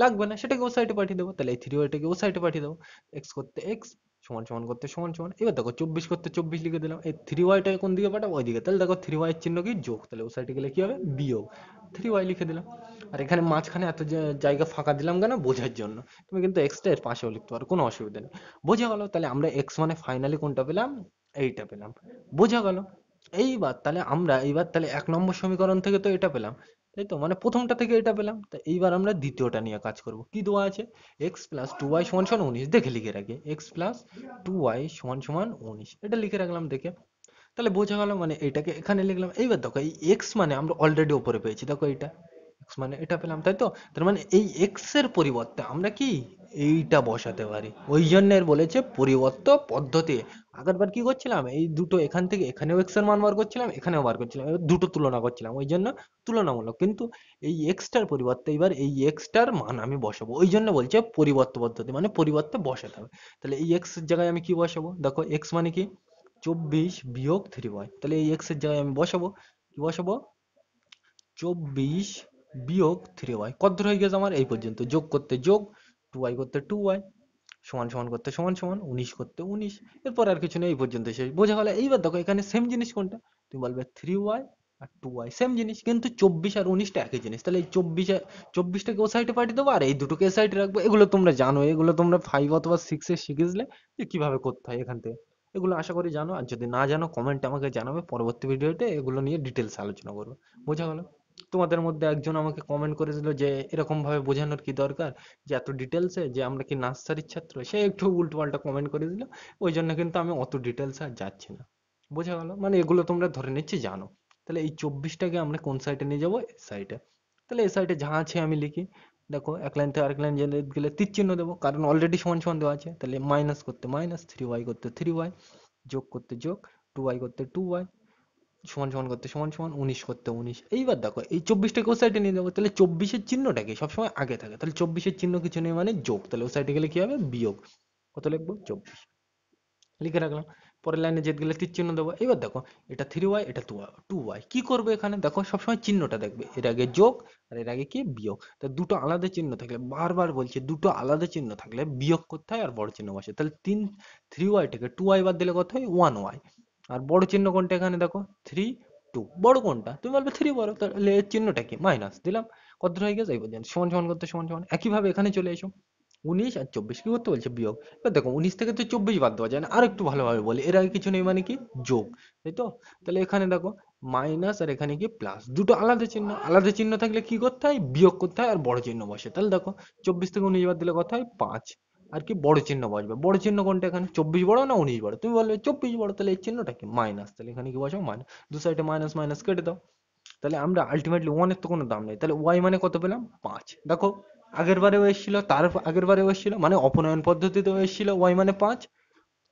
Speaker 1: লাগবে না সেটাকে ও সাইডে পাঠিয়ে দেবো। তাহলে এই 3y-টাকে ও সাইডে পাঠিয়ে দেবো, এক্স করতে এক্স, সমান সমান করতে সমান সমান, এবার দেখো 24 করতে 24 লিখে দিলাম, এই 3y টা কোন দিকে পাঠাবো ওই দিকে, তাহলে দেখো 3y এর চিহ্ন কি যোগ, তাহলে ওই সাইডে গেলে কি হবে বিয়োগ, 3y লিখে দিলাম। আর এখানে মাঝখানে এত জায়গা ফাঁকা দিলাম কেন, বোঝার জন্য। তুমি কিন্তু এক্সটা এর পাশেও লিখতে পারো, কোনো অসুবিধা নেই। বোঝা গেল, তাহলে আমরা এক্স মানে ফাইনালি কোনটা পেলাম, এইটা পেলাম। বোঝা গেল। এইবার তাহলে আমরা এইবার তাহলে 1 নম্বর সমীকরণ থেকে তো এটা পেলাম, তাই তো, মানে প্রথমটা থেকে এটা পেলাম, তো এইবার আমরা দ্বিতীয়টা নিয়ে কাজ করব। কি দেওয়া আছে, এক্স প্লাস টু ওয়াই সমান সমান 19, দেখে লিখে রাখি, এক্স প্লাস টু ওয়াই সমান সমান 19, এটা লিখে রাখলাম দেখে। তাহলে বোঝা গেল, মানে এটাকে এখানে লিখলাম। এইবার দেখো এই এক্স মানে আমরা অলরেডি উপরে পেয়েছি, দেখো এটা এক্স মানে এটা পেলাম, তাই তো। তার মানে এই এক্স এর পরিবর্তে আমরা কি এইটা বসাতে পারি, ওই জন্য এর বলেছে পরিবর্ত পদ্ধতি। আগেরবার কি করছিলাম, এই দুটো এখান থেকে এখানেও এক্স এর মান বার করছিলাম, এখানেও বার করছিলাম, এবার দুটো তুলনা করছিলাম, ওই জন্য তুলনামূলক। কিন্তু এই এক্সটার পরিবর্তে এবার এই এক্সটার মান আমি বসাবো, ওই জন্য বলছে পরিবর্ত পদ্ধতি, মানে পরিবর্তে বসাতে হবে। তাহলে এই এক্স এর জায়গায় আমি কি বসাবো, দেখো এক্স মানে কি 24 বিয়োগ 3y, তাহলে এই এক্স এর জায়গায় আমি বসাবো, কি বসাবো, 24 বিয়োগ 3y। কত দূর হয়ে গেছে আমার, এই পর্যন্ত। যোগ করতে যোগ, 2y করতে 2y, সমান সমান করতে সমান সমান, 19 করতে 19, এরপর আর কিছু নেই, এই পর্যন্ত শেষ। বোঝা গেল। এইবার দেখো এখানে সেম জিনিস কোনটা, তুমি বলবে 3y আর 2y সেম জিনিস, কিন্তু 24 আর 19টা একই জিনিস। তাহলে এই 24টাকে ও সাইডে পাঠিয়ে দেবো, আর এই দুটোকে এ সাইডে রাখবো। এগুলো তোমরা জানো, এগুলো তোমরা 5 অথবা 6 এ শিখেছিলে যে কিভাবে করতে হয় এখান থেকে। এগুলো আশা করি জানো, আর যদি না জানো কমেন্টে আমাকে জানাবে, পরবর্তী ভিডিওতে এগুলো নিয়ে ডিটেলস আলোচনা করবো। বোঝা গেল। তোমাদের মধ্যে একজন আমাকে কমেন্ট করেছিল যে এরকম ভাবে বোঝানোর কি দরকার, যে এত ডিটেলসে, যে আমরা কি নার্সারির ছাত্র, সে একটু উল্টো পাল্টা কমেন্ট করে দিল। ওই জন্য কিন্তু আমি অত ডিটেলসে আর যাচ্ছি না। বোঝা গেল, মানে এগুলো তোমরা ধরে নিচ্ছি জানো। তাহলে এই 24টাকে আমরা কোন সাইডে নিয়ে যাবো, এ সাইডে। তাহলে এ সাইডে যা আছে আমি লিখি। দেখো এক লাইন থেকে আরেক লাইন গেলে তীর চিহ্ন দেবো, কারণ অলরেডি সমান সমান দেওয়া আছে। তাহলে মাইনাস করতে মাইনাস, 3y করতে 3y, যোগ করতে যোগ, 2y করতে 2y, সমান সমান করতে সমান সমান, 19 করতে 19। এইবার দেখো এই 24টাকে ও সাইডে নিয়ে যাবো, তাহলে 24-এর চিহ্নটা কি সবসময় আগে থাকে, তাহলে 24-এর চিহ্ন কিছু নেই মানে যোগ, তাহলে ও সাইডে গেলে কি হবে বিয়োগ। কত লিখবো, 24 লিখে রাখলাম। পরের লাইনে জেড গেলে তীর চিহ্ন দেবো। এবার দেখো এটা 3y, এটা 2y, কি করবে এখানে, দেখো সবসময় চিহ্নটা দেখবে, এর আগে যোগ আর এর আগে কি বিয়োগ। তা দুটো আলাদা চিহ্ন থাকলে, বারবার বলছে দুটো আলাদা চিহ্ন থাকলে বিয়োগ করতে হয় আর বড় চিহ্ন বসে। তাহলে 3y থেকে 2y বাদ দিলে কত হয়, 1y। আর বড় চিহ্ন কোনটা এখানে দেখো, 3 2, বড় কোনটা, তুমি বলবে 3 বড়, তাহলে এর চিহ্নটা কি মাইনাস দিলাম। কত হয়ে গেছে, এই পর্যন্ত। সমান সমান করতে সমান সমান, একইভাবে এখানে চলে এসো। 19 আর 24 কি করতে বলছে, বিয়োগ। এবার দেখো 19 থেকে তো 24 বাদ দেওয়া যায় না, আর একটু ভালোভাবে বলি, এর আগে কিছু নেই মানে কি যোগ, তাই তো। তাহলে এখানে দেখো মাইনাস আর এখানে কি প্লাস, দুটো আলাদা চিহ্ন, আলাদা চিহ্ন থাকলে কি করতে হয়, বিয়োগ করতে হয় আর বড় চিহ্ন বসে। তাহলে দেখো 24 থেকে 19 বাদ দিলে কত হয়, 5। আর কি বড় চিহ্ন বসবে, বড় চিহ্ন কোনটা এখানে, 24 বড় না 19 বড়, তুমি বলবে 24 বড়, তাহলে এই চিহ্নটা কি মাইনাস, তাহলে এখানে কি বসাবো মাইনাস, দু সাইডে মাইনাস মাইনাস কেটে দাও। তাহলে আমরা আলটিমেটলি ওয়ানের তো কোনো দাম নেই, তাহলে ওয়াই মানে কত পেলাম, 5। দেখো আগের বারেও এসেছিল, তার আগের বারেও এসেছিল, মানে অপনয়ন পদ্ধতিতেও এসেছিল ওয়াই মানে 5,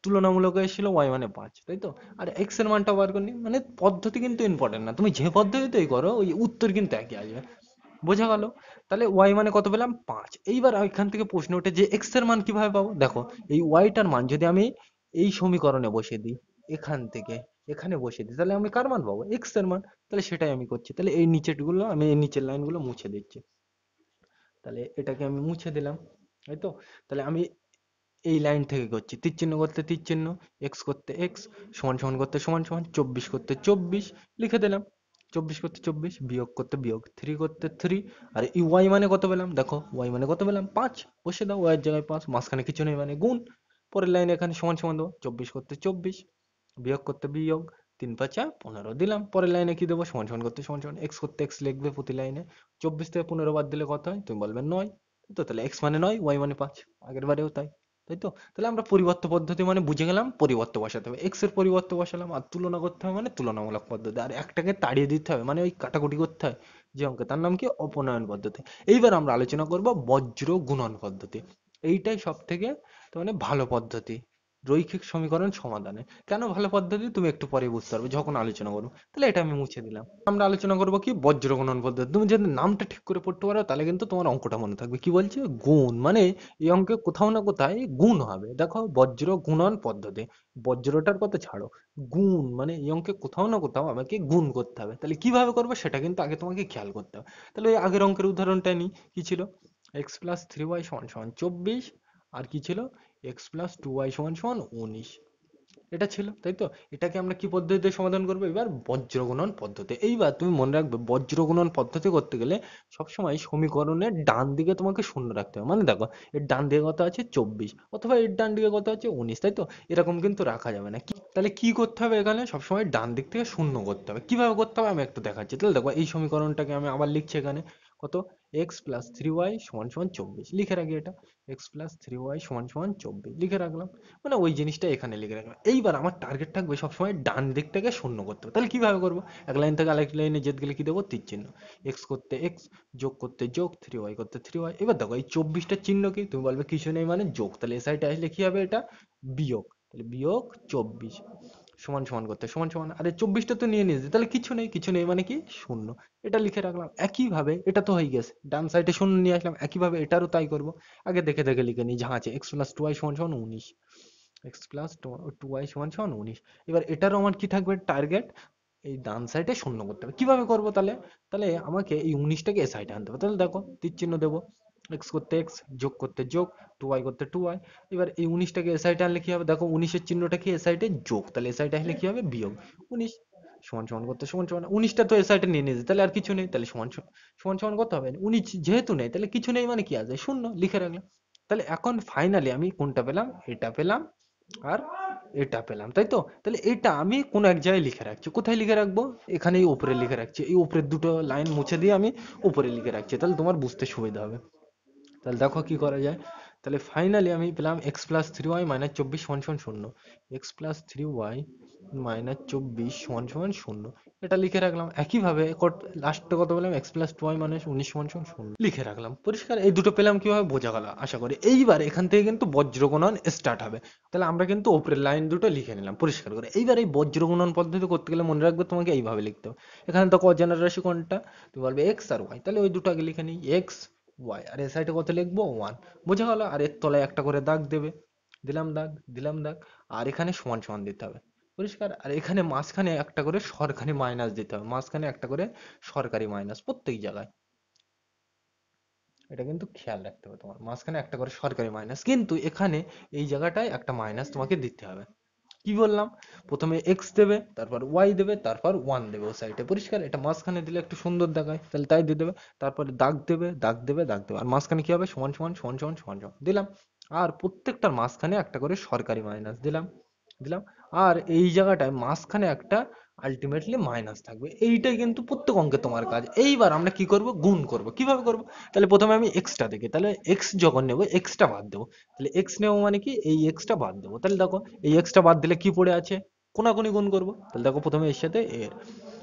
Speaker 1: তুলনামূলক এসেছিল ওয়াই মানে 5, তাই তো। আর এক্স এর মানটা বার করনি, মানে পদ্ধতি কিন্তু ইম্পর্টেন্ট না, তুমি যে পদ্ধতিতেই করো ওই উত্তর কিন্তু একই আসবে। বোঝা গেল। তাহলে ওয়াই মানে কত পেলাম, 5। এইবার এখান থেকে প্রশ্ন ওঠে যে এক্স এর মান কিভাবে পাবো, দেখো এই ওয়াইটার মান যদি আমি এই সমীকরণে বসিয়ে দিই, এখান থেকে এখানে বসিয়ে দিই, তাহলে আমি কার মান পাবো, এক্স এর মান। তাহলে সেটাই আমি করছি, তাহলে এই নিচের গুলো আমি এই নিচের লাইনগুলো মুছে দিচ্ছি। তাহলে এটাকে আমি মুছে দিলাম, তাই তো। তাহলে আমি এই লাইন থেকে করছি, তীর চিহ্ন করতে তীর চিহ্ন, এক্স করতে এক্স, সমান সমান করতে সমান সমান, 24 করতে 24 লিখে দিলাম। 24 করতে 24, বিয়োগ করতে বিয়োগ, 3 করতে 3। আর এই ওয়াই মানে কত পেলাম, দেখো ওয়াই মানে কত পেলাম, 5। বসে দাও, ওয়াই এর জায়গায় 5, মাঝখানে কিছু নেই মানে গুণ। পরের লাইনে এখানে সমান সমান দেবো, 24 করতে 24, বিয়োগ করতে বিয়োগ, 3 5 15 দিলাম। পরের লাইনে কি দেবো, সমান সমান করতে সমান সমান, এক্স করতে এক্স লিখবে প্রতি লাইনে। 24 থেকে 15 বাদ দিলে কত হয়, তুমি বলবে 9। তো তাহলে এক্স মানে 9, ওয়াই মানে 5, আগের বারেও তাই, তাই তো। তাহলে আমরা পরিবর্ত পদ্ধতি মানে বুঝে গেলাম, পরিবর্ত বসাতে হবে, এক্স এর পরিবর্ত বসালাম, আর তুলনা করতে হবে মানে তুলনামূলক পদ্ধতি, আর একটাকে তাড়িয়ে দিতে হবে মানে ওই কাটাকুটি করতে হয় যে অঙ্কে, তার নাম কি অপনয়ন পদ্ধতি। এইবার আমরা আলোচনা করব বজ্র গুণন পদ্ধতি। এইটাই সব থেকে মানে ভালো পদ্ধতি রৈখিক সমীকরণ সমাধানে। কেন ভালো পদ্ধতি তুমি একটু পরে বুঝতে পারবে যখন আলোচনা করবো। তাহলে এটা আমি মুছে দিলাম। আমরা আলোচনা করবো কি, বজ্র গুণন পদ্ধতি। তুমি যদি নামটা ঠিক করে পড়তে পারো তাহলে কিন্তু তোমার অঙ্কটা মনে থাকবে। কি বলছে, গুণ, মানে এই অঙ্কে কোথাও না কোথায় গুণ হবে। দেখো বজ্র গুণন পদ্ধতি, বজ্রটার কথা ছাড়ো, গুণ মানে এই অঙ্কে কোথাও না কোথাও আমাকে গুণ করতে হবে। তাহলে কিভাবে করবো সেটা কিন্তু আগে তোমাকে খেয়াল করতে হবে। তাহলে ওই আগের অঙ্কের উদাহরণটা নিই, কি ছিল, এক্স প্লাস 3y সমান সমান 24, আর কি ছিল, এক্স প্লাস টু ওয়াই সমান সমান 19। এটা ছিল, তাই তো? এটাকে আমরা কি পদ্ধতিতে সমাধান করবো? এবার বজ্রগুণন পদ্ধতি। এইবার তুমি মনে রাখবে বজ্রগুণন পদ্ধতি করতে গেলে সবসময় সমীকরণের ডান দিকে তোমাকে শূন্য রাখতে হবে। মানে দেখো, এর ডান দিকে কত আছে 24, অথবা এর ডান দিকে কত আছে 19, তাই তো? এরকম কিন্তু রাখা যাবে না। তাহলে কি করতে হবে? এখানে সবসময় ডান দিক থেকে শূন্য করতে হবে। কিভাবে করতে হবে আমি একটু দেখাচ্ছি। তাহলে দেখো, এই সমীকরণটাকে আমি আবার লিখছি এখানে। কত? এক্স প্লাস থ্রি ওয়াই সমান সমান 24 লিখে রাখি। এটা এক্স প্লাস থ্রি ওয়াই সমান সমান 24 লিখে রাখলাম। মানে ওই জিনিসটা এখানে লিখে রাখলাম। এইবার আমার টার্গেট থাকবে সবসময় ডান দিক থেকে শূন্য করতে হবে। তাহলে কিভাবে করবো? এক লাইন থেকে আরেক লাইনে যেতে গেলে কি দেবো? তীর চিহ্ন। এক্স করতে এক্স, যোগ করতে যোগ, থ্রি ওয়াই করতে থ্রি ওয়াই। এবার দেখো, এই 24টার চিহ্ন কি? তুমি বলবে কিছু নেই মানে যোগ। তাহলে এ সাইডে আসলে কি হবে? এটা বিয়োগ। তাহলে বিয়োগ 24 সমান সমান করতে সমান সমান, আরে 24টা তো নিয়ে নিয়েছি, তাহলে কিছু নেই, কিছু নেই মানে কি? শূন্য। এটা লিখে রাখলাম। একইভাবে এটা তো হয়ে গেছে, ডান সাইডে শূন্য নিয়ে আসলাম। একইভাবে এটারও তাই করবো। আগে দেখে দেখে লিখে নিই, যা আছে এক্স প্লাস টু ওয়াই সমান সমান 19। এক্স প্লাস টু ওয়াই সমান সমান 19। এবার এটারও আমার কি থাকবে? টার্গেট এই ডান সাইডে শূন্য করতে হবে। কিভাবে করবো তাহলে? তাহলে আমাকে এই 19টাকে এ সাইডে আনতে হবে। তাহলে দেখো, তীর চিহ্ন দেবো। এক্স করতে এক্স, যোগ করতে যোগ, টু ওয়াই করতে টু ওয়াই। এবার এই 19টাকে এ সাইডে আনলে কি হবে? দেখো, 19-এর চিহ্নটা কি? এ সাইডে যোগ। তাহলে এ সাইডে আসলে কি হবে? বিয়োগ। 19 সমান সমান করতে সমান সমান, 19টা তো এ সাইডে নিয়ে নিয়েছে, তাহলে আর কিছু নেই। তাহলে সমান সমান সমান কত হবে? 19 যেহেতু নেই, তাহলে কিছু নেই মানে কি আছে? শূন্য লিখে রাখলাম। তাহলে এখন ফাইনালি আমি কোনটা পেলাম? এটা পেলাম, আর এটা পেলাম, তাই তো? তাহলে এটা আমি কোনো এক জায়গায় লিখে রাখছি। কোথায় লিখে রাখবো? এখানেই উপরে লিখে রাখছি। এই উপরের দুটো লাইন মুছে দিয়ে আমি উপরে লিখে রাখছি, তাহলে তোমার বুঝতে সুবিধা হবে। তাহলে দেখো কি করা যায়। তাহলে ফাইনালি আমি পেলাম X plus three Y minus 24 সমান সমান শূন্য। এক্স প্লাস থ্রি ওয়াই মাইনাস 24 সমান সমান শূন্য। এটা লিখে রাখলাম। একইভাবে লাস্টে কত পেলাম? X plus two Y minus 19 সমান সমান শূন্য লিখে রাখলাম। পরিষ্কার? এই দুটো পেলাম, কিভাবে বোঝা গেল আশা করি। এইবার এখান থেকে কিন্তু বজ্রগুণন স্টার্ট হবে। তাহলে আমরা কিন্তু উপরের লাইন দুটো লিখে নিলাম পরিষ্কার করে। এইবার এই বজ্রগুণন পদ্ধতি করতে গেলে মনে রাখবে তোমাকে এইভাবে লিখতে হবে। এখানে তো অজানা রাশি কোনটা? তুমি বলবে এক্স আর ওয়াই, তাহলে ওই দুটো আগে লিখে নিই। এক্স ওয়াই, আর এর সাইডে কত লিখবো? 1। বোঝা গেল? আর এর তলায় একটা করে দাগ দেবে। দিলাম দাগ, দিলাম দাগ। আর এখানে সমান সমান দিতে হবে। পরিষ্কার? আর এখানে মাঝখানে একটা করে সরকারি মাইনাস দিতে হবে। মাঝখানে একটা করে সরকারি মাইনাস প্রত্যেক জায়গায়। এটা কিন্তু খেয়াল রাখতে হবে তোমার, মাঝখানে একটা করে সরকারি মাইনাস। কিন্তু এখানে এই জায়গাটায় একটা মাইনাস তোমাকে দিতে হবে। কি বললাম? প্রথমে এক্স দেবে, তারপর ওয়াই দেবে, তারপর ওয়ান দেবে ও সাইডে। পরিষ্কার? এটা মাঝখানে দিলে একটু সুন্দর দেখায়, তাহলে তাই দিয়ে দেবে। তারপরে দাগ দেবে, দাগ দেবে, দাগ দেবে। আর মাঝখানে কি হবে? সমান সমান সমান সমান সমান সমান দিলাম। আর প্রত্যেকটার মাঝখানে একটা করে সরকারি মাইনাস দিলাম, দিলাম। আর এই জায়গাটায় মাঝখানে একটা আলটিমেটলি মাইনাস থাকবে। এইটাই কিন্তু প্রত্যেক অঙ্কে তোমার কাজ। এইবার আমরা কি করব? গুণ করব। কিভাবে করব? তাহলে প্রথমে আমি এক্সটা দেখি। তাহলে এক্স যখন নেব, এক্সটা বাদ দেবো। তাহলে এক্স নেবো মানে কি? এই এক্সটা বাদ দেবো। তাহলে দেখো, এই এক্সটা বাদ দিলে কি পড়ে আছে? কোনাকুনি গুণ করবো। তাহলে দেখো, প্রথমে এর সাথে এর।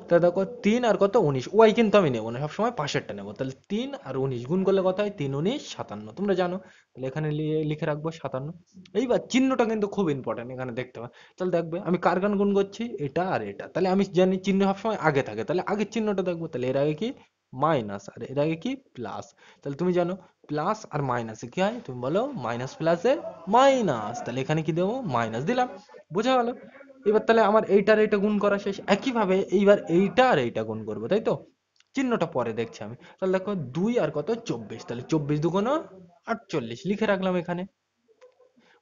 Speaker 1: তাহলে দেখো, 3 আর কত? 19। ওয়াই কিন্তু আমি নেবো না, সবসময় পাশেরটা নেবো। তাহলে 3 আর 19 গুণ করলে কত হয়? 3 19 57, তোমরা জানো। তাহলে এখানে লিখে রাখবো 57। এইবার চিহ্নটা কিন্তু খুব ইম্পর্টেন্ট, এখানে দেখতে হবে। তাহলে দেখবে আমি কার গান গুণ করছি? এটা আর এটা। তাহলে আমি জানি চিহ্ন সবসময় আগে থাকে, তাহলে আগের চিহ্নটা দেখবো। তাহলে এর আগে কি? মাইনাস, আর এর আগে কি? প্লাস। তাহলে তুমি জানো প্লাস আর মাইনাসে কি হয়? তুমি বলো মাইনাস প্লাসে মাইনাস। তাহলে এখানে কি দেবো? মাইনাস দিলাম। বোঝা গেল? এবার তাহলে আমার এইটার এইটা গুণ করা শেষ। একইভাবে এইবার এইটা আর এইটা গুণ করবো, তাই তো? চিহ্নটা পরে দেখছি আমি। তাহলে দেখো, 2 আর কত? 24। তাহলে 24 দুগুণ 48 লিখে রাখলাম এখানে।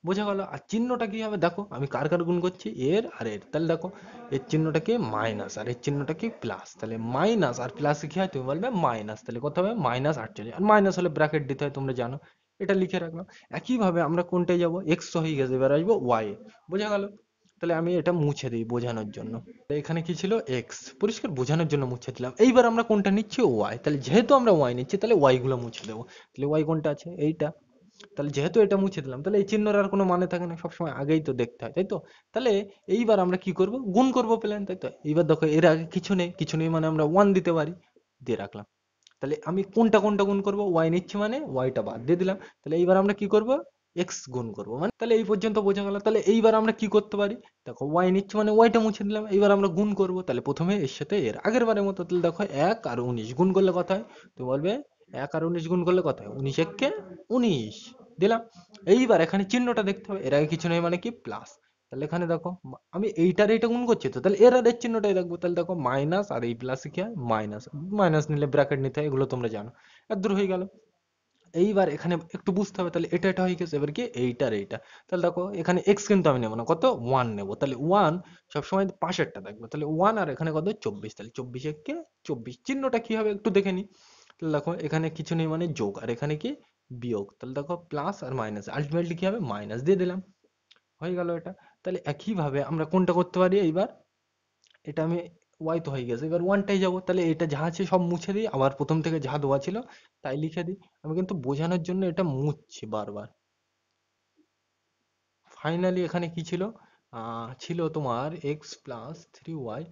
Speaker 1: বোঝা গেল? আর চিহ্নটা কি হবে দেখো, আমি কার কার গুণ করছি? এর আর এর। তাহলে দেখো, এর চিহ্নটা কি? মাইনাস, আর এর চিহ্নটা কি? প্লাস। তাহলে মাইনাস আর প্লাস কি হয়? তুমি বলবে মাইনাস। তাহলে কত হবে? মাইনাস 48। আর মাইনাস হলে ব্র্যাকেট দিতে হয়, তোমরা জানো। এটা লিখে রাখলাম। একইভাবে আমরা কোনটায় যাব? এক্স তো হয়ে গেছে, এবার আসবো ওয়াই। বোঝা গেল? তাহলে আমি এটা মুছে দিই বোঝানোর জন্য। তো এখানে কি ছিল? এক্স। পরিষ্কার? বোঝানোর জন্য মুছে দিলাম। এইবার আমরা কোনটা নিচ্ছি? ওয়াই। তাহলে যেহেতু আমরা ওয়াই নিচ্ছি, তাহলে ওয়াই গুলো মুছে দেবো। তাহলে ওয়াই কোনটা আছে? এইটা। তাহলে যেহেতু এটা মুছে দিলাম, তাহলে এই চিহ্নর আর কোনো মানে থাকে না, সবসময় আগেই তো দেখতে হয়, তাই তো? তাহলে এইবার আমরা কি করব? গুণ করব প্ল্যান, তাই তো? এইবার দেখো, এর আগে কিছু নেই, কিছু নেই মানে আমরা ওয়ান দিতে পারি, দিয়ে রাখলাম। তাহলে আমি কোনটা কোনটা গুণ করব? ওয়াই নিচ্ছি মানে ওয়াইটা বাদ দিয়ে দিলাম। তাহলে এইবার আমরা কি করব? এক্স গুণ করব। মানে তাহলে এই পর্যন্ত বোঝা গেল। তাহলে এইবার আমরা কি করতে পারি? দেখো, ওয়াই নিচ্ছি মানে ওয়াইটা মুছে দিলাম। এইবার আমরা গুণ করব। তাহলে প্রথমে এর সাথে এর, আগের বারের মতো। তাহলে দেখো, 1 আর 19 গুণ করলে কত হয়? তো বলবে 1 আর 19 গুণ করলে কত হয়? 19 একে 19 দিলাম। এইবার এখানে চিহ্নটা দেখতে হবে। এর আগে কিছু নেই মানে কি? প্লাস। তাহলে এখানে দেখো, আমি এইটার এইটা গুণ করছি, তো তাহলে এর আর এর চিহ্নটাই রাখবো। তাহলে দেখো, মাইনাস আর এই প্লাসে কি হয়? মাইনাস। মাইনাস নিলে ব্র্যাকেট নিতে হয়, এগুলো তোমরা জানো। আর দূর হয়ে গেল। এইবার এখানে একটু বুঝতে হবে, তাহলে এটা এটা হয়ে গেছে, এবার কি এইটার এইটা। তাহলে দেখো এখানে এক্স কিন্তু আমি নেবো না, কত ওয়ান নেবো, তাহলে ওয়ান সবসময় পাশেরটা থাকবে, তাহলে ওয়ান আর এখানে কত 24, তাহলে 24 একে 24, চিহ্নটা কি হবে একটু দেখে নি। তাহলে দেখো এখানে কিছু নেই মানে যোগ, আর এখানে কি বিয়োগ, তাহলে দেখো প্লাস আর মাইনাস, আলটিমেটলি কি হবে মাইনাস দিয়ে দিলাম, হয়ে গেল এটা। তাহলে একইভাবে আমরা কোনটা করতে পারি এইবার, এটা আমি ওয়াই তো হয়ে গেছে, এবার ওয়ানটাই যাবো, তাহলে এটা যা আছে সব মুছে দিই, আবার প্রথম থেকে যা দেওয়া ছিল তাই লিখে দিই। আমি কিন্তু বোঝানোর জন্য এটা মুছছি বারবার। ফাইনালি এখানে কি ছিল, ছিল তোমার এক্স প্লাস 3y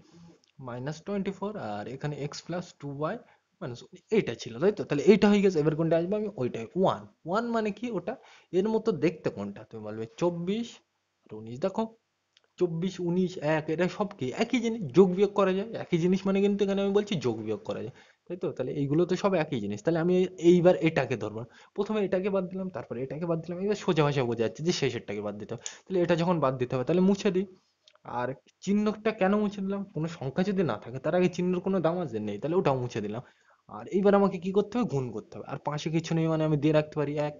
Speaker 1: মাইনাস 24, আর এখানে এক্স প্লাস 2y মাইনাস, এইটা ছিল তাই তো। তাহলে এইটা হয়ে গেছে, এবার কোনটা আসবে, আমি ওইটাই ওয়ান। ওয়ান মানে কি ওটা, এর মতো দেখতে কোনটা, তুমি বলবে 24 আর 19, দেখো 24 19 এক, এটা সব কি একই জিনিস, যোগ বিয়োগ করা যায়, একই জিনিস মানে কিন্তু এখানে আমি বলছি যোগ বিয়োগ করা যায়, তাই তো। তাহলে এইগুলো তো সব একই জিনিস, তাহলে আমি এইবার এটাকে ধরবো, প্রথমে এটাকে বাদ দিলাম, তারপরে এটাকে বাদ দিলাম, এবার সোজা ভাষা বোঝা যাচ্ছে যে শেষেরটাকে বাদ দিতে হবে। তাহলে এটা যখন বাদ দিতে হবে তাহলে মুছে দিই। আর চিহ্নটা কেন মুছে দিলাম, কোনো সংখ্যা যদি না থাকে তার আগে চিহ্নের কোনো দাম আছে নেই, তাহলে ওটাও মুছে দিলাম। আর এইবার আমাকে কি করতে হবে, গুণ করতে হবে, আর পাশে কিছু নেই মানে আমি দিয়ে রাখতে পারি এক,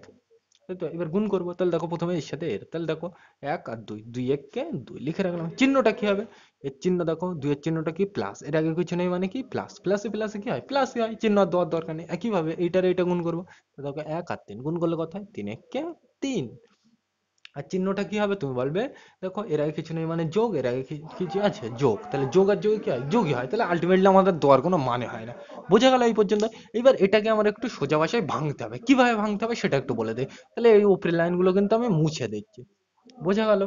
Speaker 1: তাই তো। এবার গুণ করবো, তাহলে দেখো প্রথমে এর সাথে এর, তাহলে দেখো এক আর দুই, দুই এককে দুই লিখে রাখলাম। চিহ্নটা কি হবে, এর চিহ্ন দেখো, দুইয়ের চিহ্নটা কি প্লাস, এর আগে কিছু নেই মানে কি প্লাস, প্লাসে প্লাসে কি হয় প্লাসই হয়, চিহ্ন আর দেওয়ার দরকার নেই। একইভাবে এইটার এইটা গুণ করবো, তো দেখো এক আর তিন গুণ করলে কত হয়, তিন এককে তিন। আর চিহ্নটা কি হবে তুমি বলবে, দেখো এর আগে কিছু নেই মানে যোগ, এর আগে কিছু আছে যোগ, তাহলে যোগ আর যোগে কি হয় যোগই হয়, তাহলে আলটিমেটলি আমাদের দেওয়ার কোনো মানে হয় না। বোঝা গেল এই পর্যন্ত। এবার এটাকে আমার একটু সোজা ভাষায় ভাঙতে হবে, কিভাবে ভাঙতে হবে সেটা একটু বলে দিই। তাহলে এই উপরের লাইনগুলো কিন্তু আমি মুছে দিচ্ছি, বোঝা গেল।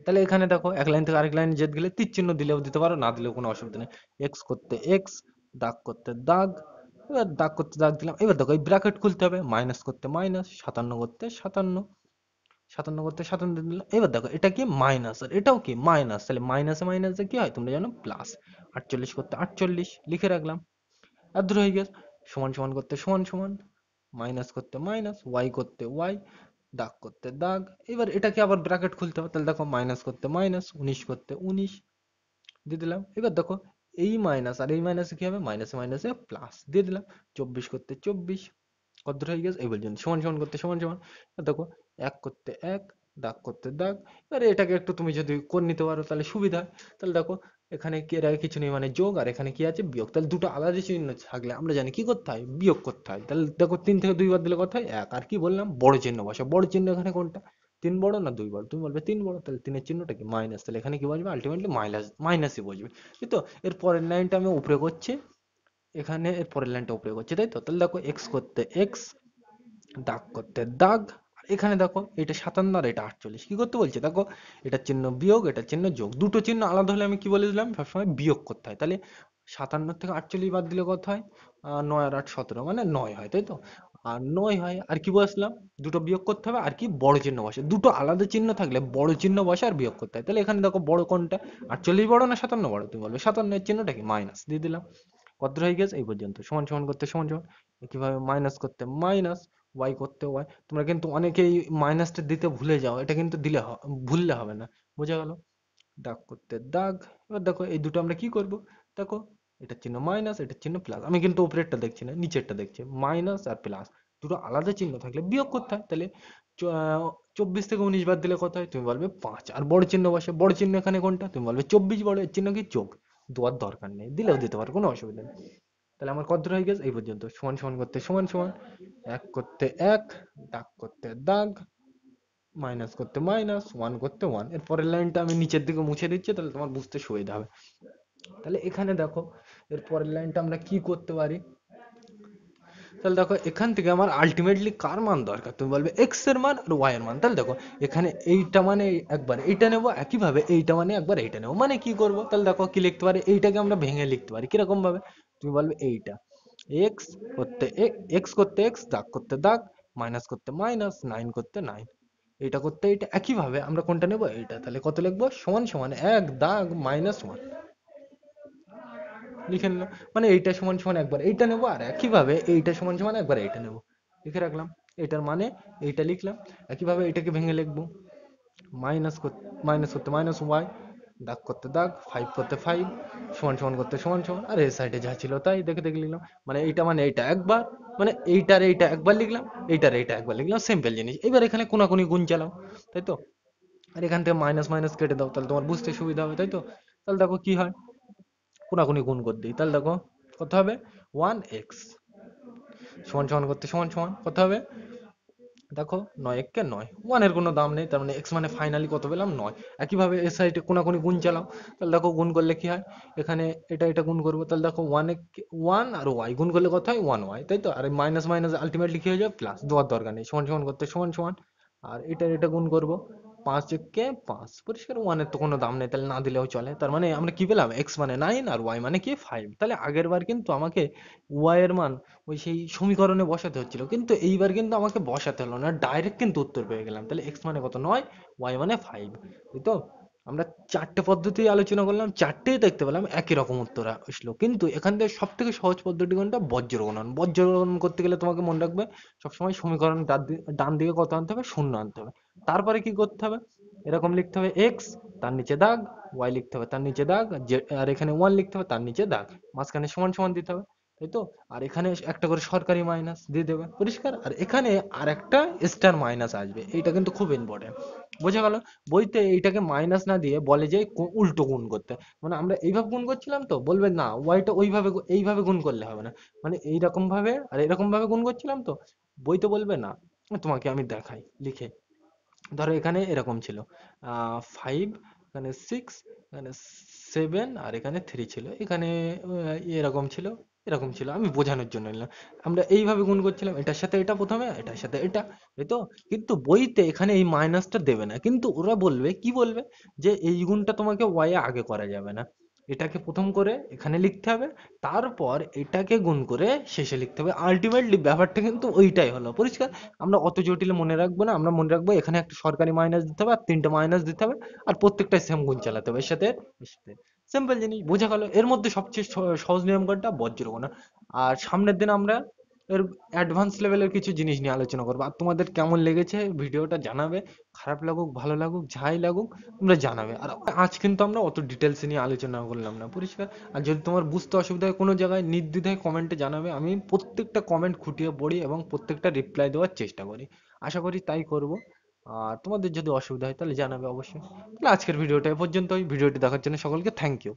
Speaker 1: তাহলে এখানে দেখো এক লাইন থেকে আরেক লাইনে যেতে গেলে তীর চিহ্ন দিলেও দিতে পারো, না দিলেও কোনো অসুবিধা নেই। এক্স করতে এক্স, দাগ করতে দাগ, এবার দাগ করতে দাগ দিলাম। এবার দেখো এই ব্র্যাকেট খুলতে হবে, মাইনাস করতে মাইনাস, 57 করতে 57, 57 করতে 57 দিয়ে দিলাম। এবার দেখো এটা কি মাইনাস, আর এটাও কি মাইনাস, তাহলে মাইনাসে মাইনাসে কি হয় তোমরা জানো প্লাস। 48 করতে 48 লিখে রাখলাম, আর দূর হয়ে গেছে। সমান সমান করতে সমান সমান, মাইনাস করতে মাইনাস, ওয়াই করতে ওয়াই, দাগ করতে দাগ। এবার এটাকে আবার ব্র্যাকেট খুলতে হবে, তাহলে দেখো মাইনাস করতে মাইনাস, 19 করতে 19 দিয়ে দিলাম। এবার দেখো এই মাইনাস আর এই মাইনাসে কি হবে, মাইনাসে মাইনাসে প্লাস দিয়ে দিলাম। 24 করতে 24, কতদূর হয়ে গেছে এই পর্যন্ত, সমান সমান করতে সমান সমান। আর দেখো এক করতে এক, দাগ করতে দাগ। এবারে এটাকে একটু তুমি যদি করে নিতে পারো তাহলে সুবিধা হয়। তাহলে দেখো এখানে কি এর আগে কিছু নেই মানে যোগ, আর এখানে কি আছে বিয়োগ, তাহলে দুটো আলাদা চিহ্ন থাকলে আমরা জানি কি করতে হয়, বিয়োগ করতে হয়। তাহলে দেখো 3 থেকে 2 বাদ দিলে কত হয় এক, আর কি বললাম বড় চিহ্ন বসা, বড় চিহ্ন এখানে কোনটা, 3 বড় না 2 বড়, তুমি বলবে 3 বড়, তাহলে 3 এর চিহ্নটা কি মাইনাস, তাহলে এখানে কি বসবে আলটিমেটলি মাইনাস, মাইনাসই বসবে, তাই তো। এর পরের লাইনটা আমি উপরে করছি, এখানে এর পরের লাইনটা উপরে করছি, তাই তো। তাহলে দেখো এক্স করতে এক্স, দাগ করতে দাগ। আর এখানে দেখো এটা 57 আর এটা 48, কি করতে বলছে দেখো, এটা চিহ্ন বিয়োগ, এটা চিহ্ন যোগ, দুটো চিহ্ন আলাদা হলে আমি কি বলে দিলাম সবসময় বিয়োগ করতে হয়। তাহলে 57 থেকে 48 বাদ দিলে কত হয়, 9 আর 8 17, মানে 9 হয়, তাই তো। আর 9 হয়, আর কি বসলাম, দুটো বিয়োগ করতে হবে, আর কি বড় চিহ্ন বসে, দুটো আলাদা চিহ্ন থাকলে বড় চিহ্ন বসে আর বিয়োগ করতে হয়। তাহলে এখানে দেখো বড় কোনটা, 48 বড় না 57 বড়, তুমি বলবে 57, এর চিহ্নটা কি মাইনাস দিয়ে দিলাম। কত হয়ে গেছে এই পর্যন্ত, সমান সমান করতে সমান সমান, কিভাবে মাইনাস করতে মাইনাস, ওয়াই করতে ওয়াই। তোমরা কিন্তু অনেকেই মাইনাসটা দিতে ভুলে যাও, এটা কিন্তু ভুললে হবে না, বোঝা গেল। দাগ করতে দাগ। এবার দেখো এই দুটো আমরা কি করব, দেখো এটার চিহ্ন মাইনাস, এটার চিহ্ন প্লাস, আমি কিন্তু উপরেরটা দেখছি না নিচেরটা দেখছি, মাইনাস আর প্লাস, দুটো আলাদা চিহ্ন থাকলে বিয়োগ করতে হয়। তাহলে 24 থেকে 19 বাদ দিলে কত হয়, তুমি বলবে 5, আর বড় চিহ্ন বসে, বড় চিহ্ন এখানে কোনটা, তুমি বলবে 24 বড়, এর চিহ্ন কি যোগ, দেওয়ার দরকার নেই, দিলেও দিতে পারো কোনো অসুবিধা নেই। তাহলে আমার কত হয়ে গেছে এই পর্যন্ত, সমান সমান করতে সমান সমান, এক করতে এক, দাগ করতে দাগ, মাইনাস করতে মাইনাস, ওয়ান করতে ওয়ান। এর পরের লাইনটা আমি নিচের দিকে মুছে দিচ্ছি, তাহলে তোমার বুঝতে সুবিধা হবে। তাহলে এখানে দেখো এর পরের লাইনটা আমরা কি করতে পারি, তাহলে দেখো এখান থেকে আমার আলটিমেটলি কার মান দরকার, তুমি বলবে এক্স এর মান আর ওয়াই এর মান। তাহলে দেখো এখানে এইটা মানে একবার এইটা নেবো, একইভাবে এইটা মানে একবার এইটা নেবো, মানে কি করব, তাহলে দেখো কি লিখতে পারি, এইটাকে আমরা ভেঙে লিখতে পারি কিরকম ভাবে, তুমি বলবে এইটা এক্স করতে এক্স করতে এক্স, দাগ করতে দাগ, মাইনাস করতে মাইনাস, নাইন করতে নাইন, এটা করতে এইটা, একইভাবে আমরা কোনটা নেবো এইটা, তাহলে কত লিখবো সমান সমান এক দাগ মাইনাস ওয়ান, লিখে নিলাম। মানে এইটা সমান সমান একবার এইটা নেবো, আর একইভাবে এইটা সমান সমান একবার এইটা নেবো, লিখে রাখলাম। এটার মানে এইটা লিখলাম, একইভাবে এটাকে ভেঙে লিখবো, মাইনাস করতে মাইনাস ওয়াই, দাগ করতে দাগ, ফাইভ করতে ফাইভ, সমান সমান করতে সমান সমান, আর এই সাইডে যা ছিল তাই দেখে দেখে লিখলাম। মানে এইটা একবার, মানে এইটা একবার লিখলাম, এইটা একবার লিখলাম, সিম্পল জিনিস। এবার এখানে কোনাকুনি গুণ চালাও, তাই তো? আর এখান থেকে মাইনাস মাইনাস কেটে দাও, তাহলে তোমার বুঝতে সুবিধা হবে, তাই তো? তাহলে দেখো কি হয়, কোনাকুনি গুণ করে দিই, তাহলে দেখো কত হবে, 1x সমান সমান করতে সমান সমান কত হবে, দেখো 9 একে 9, ওয়ানের কোনো দাম নেই, তার মানে এক্স মানে ফাইনালি কত পেলাম, 9। একইভাবে এর সাইডে কোনাকুনি গুণ চালাও, তাহলে দেখো গুণ করলে কি হয়, এখানে এটা গুণ করবো, তাহলে দেখো ওয়ান আর ওয়াই গুণ করলে কত হয়, 1y, তাই তো? আর মাইনাস মাইনাস আলটিমেটলি কি হয়ে যাবে, প্লাস, দেওয়ার দরকার নেই, সমান সমান করতে সমান সমান। আর এটা গুণ করবো, 5 একে 5, পরিষ্কার ওয়ানের তো কোনো দাম নেই, তাহলে না দিলেও চলে। তার মানে আমরা কি পেলাম, এক্স মানে 9 আর ওয়াই মানে কি 5। তাহলে আগের বার কিন্তু আমাকে ওয়াই এর মান ওই সেই সমীকরণে বসাতে হচ্ছিল, কিন্তু এইবার কিন্তু আমাকে বসাতে হলো না, ডাইরেক্ট কিন্তু উত্তর পেয়ে গেলাম। তাহলে এক্স মানে কত, 9, ওয়াই মানে 5, তাই তো? আমরা চারটে পদ্ধতি আলোচনা করলাম, চারটেই দেখতে পেলাম একই রকম উত্তর আসলো, কিন্তু এখান থেকে সব থেকে সহজ পদ্ধতি কোনটা, বজ্র গণন। বজ্র গণন করতে গেলে তোমাকে মনে রাখবে সবসময় সমীকরণ ডান দিকে কত আনতে হবে, শূন্য আনতে হবে। তারপরে কি করতে হবে, এরকম লিখতে হবে এক্স, তার নিচে দাগ, ওয়াই লিখতে হবে তার নিচে দাগ, আর এখানে ওয়ান লিখতে হবে তার নিচে দাগ, মাঝখানে সমান সমান দিতে হবে, তাই তো? আর এখানে একটা করে সরকারি মাইনাস দিয়ে দেবে, পরিষ্কার। আর এখানে আর একটা স্টার মাইনাস আসবে, এইটা কিন্তু খুব ইম্পর্টেন্ট, বোঝা গেল? বইতে এইটাকে মাইনাস না দিয়ে বলে যে উল্টো গুণ করতে, মানে আমরা এইভাবে গুণ করছিলাম তো, বলবে না ওয়াইটা ওইভাবে এইভাবে গুণ করলে হবে না, মানে এইরকম ভাবে আর এরকম ভাবে গুণ করছিলাম তো, বইতে বলবে না। তোমাকে আমি দেখাই লিখে, ধরো এখানে এরকম ছিল, 5, এখানে 6, এখানে 7, আর এখানে 3 ছিল, এখানে এরকম ছিল, এরকম ছিল, আমি বোঝানোর জন্য নিলাম। আমরা এইভাবে গুণ করছিলাম, এটার সাথে এটা প্রথমে, এটার সাথে এটা, তাই তো? কিন্তু বইতে এখানে এই মাইনাসটা দেবে না, কিন্তু ওরা বলবে কি বলবে, যে এই গুণটা তোমাকে ওয়াই এ আগে করা যাবে না, এটাকে প্রথম করে এখানে লিখতে হবে, তারপর এটাকে গুণ করে শেষে লিখতে হবে। আলটিমেটলি ব্যাপারটা কিন্তু ওইটাই হলো, পরিষ্কার? আমরা অত জটিল মনে রাখবো না, আমরা মনে রাখবো এখানে একটা সরকারি মাইনাস দিতে হবে, আর তিনটে মাইনাস দিতে হবে, আর প্রত্যেকটা সেম গুণ চালাতে হবে, এর সাথে সিম্পল জিনিস, বোঝা গেল? এর মধ্যে সবচেয়ে সহজ নিয়ম কোনটা, বজ্রগণনা। আর সামনের দিন আমরা এর অ্যাডভান্স লেভেলের কিছু জিনিস নিয়ে আলোচনা করবো। আর তোমাদের কেমন লেগেছে ভিডিওটা জানাবে, খারাপ লাগুক ভালো লাগুক যাই লাগুক তোমরা জানাবে। আর আজ কিন্তু আমরা অত ডিটেলস নিয়ে আলোচনা করলাম না, পরিষ্কার? আর যদি তোমার বুঝতে অসুবিধা হয় কোনো জায়গায়, নির্দ্বিধায় কমেন্টে জানাবে, আমি প্রত্যেকটা কমেন্ট খুঁটিয়ে পড়ি এবং প্রত্যেকটা রিপ্লাই দেওয়ার চেষ্টা করি, আশা করি তাই করব। আর তোমাদের যদি অসুবিধা হয় তাহলে জানাবে অবশ্যই। তাহলে আজকের ভিডিওটা এ পর্যন্তই, ভিডিওটি দেখার জন্য সকলকে থ্যাংক ইউ।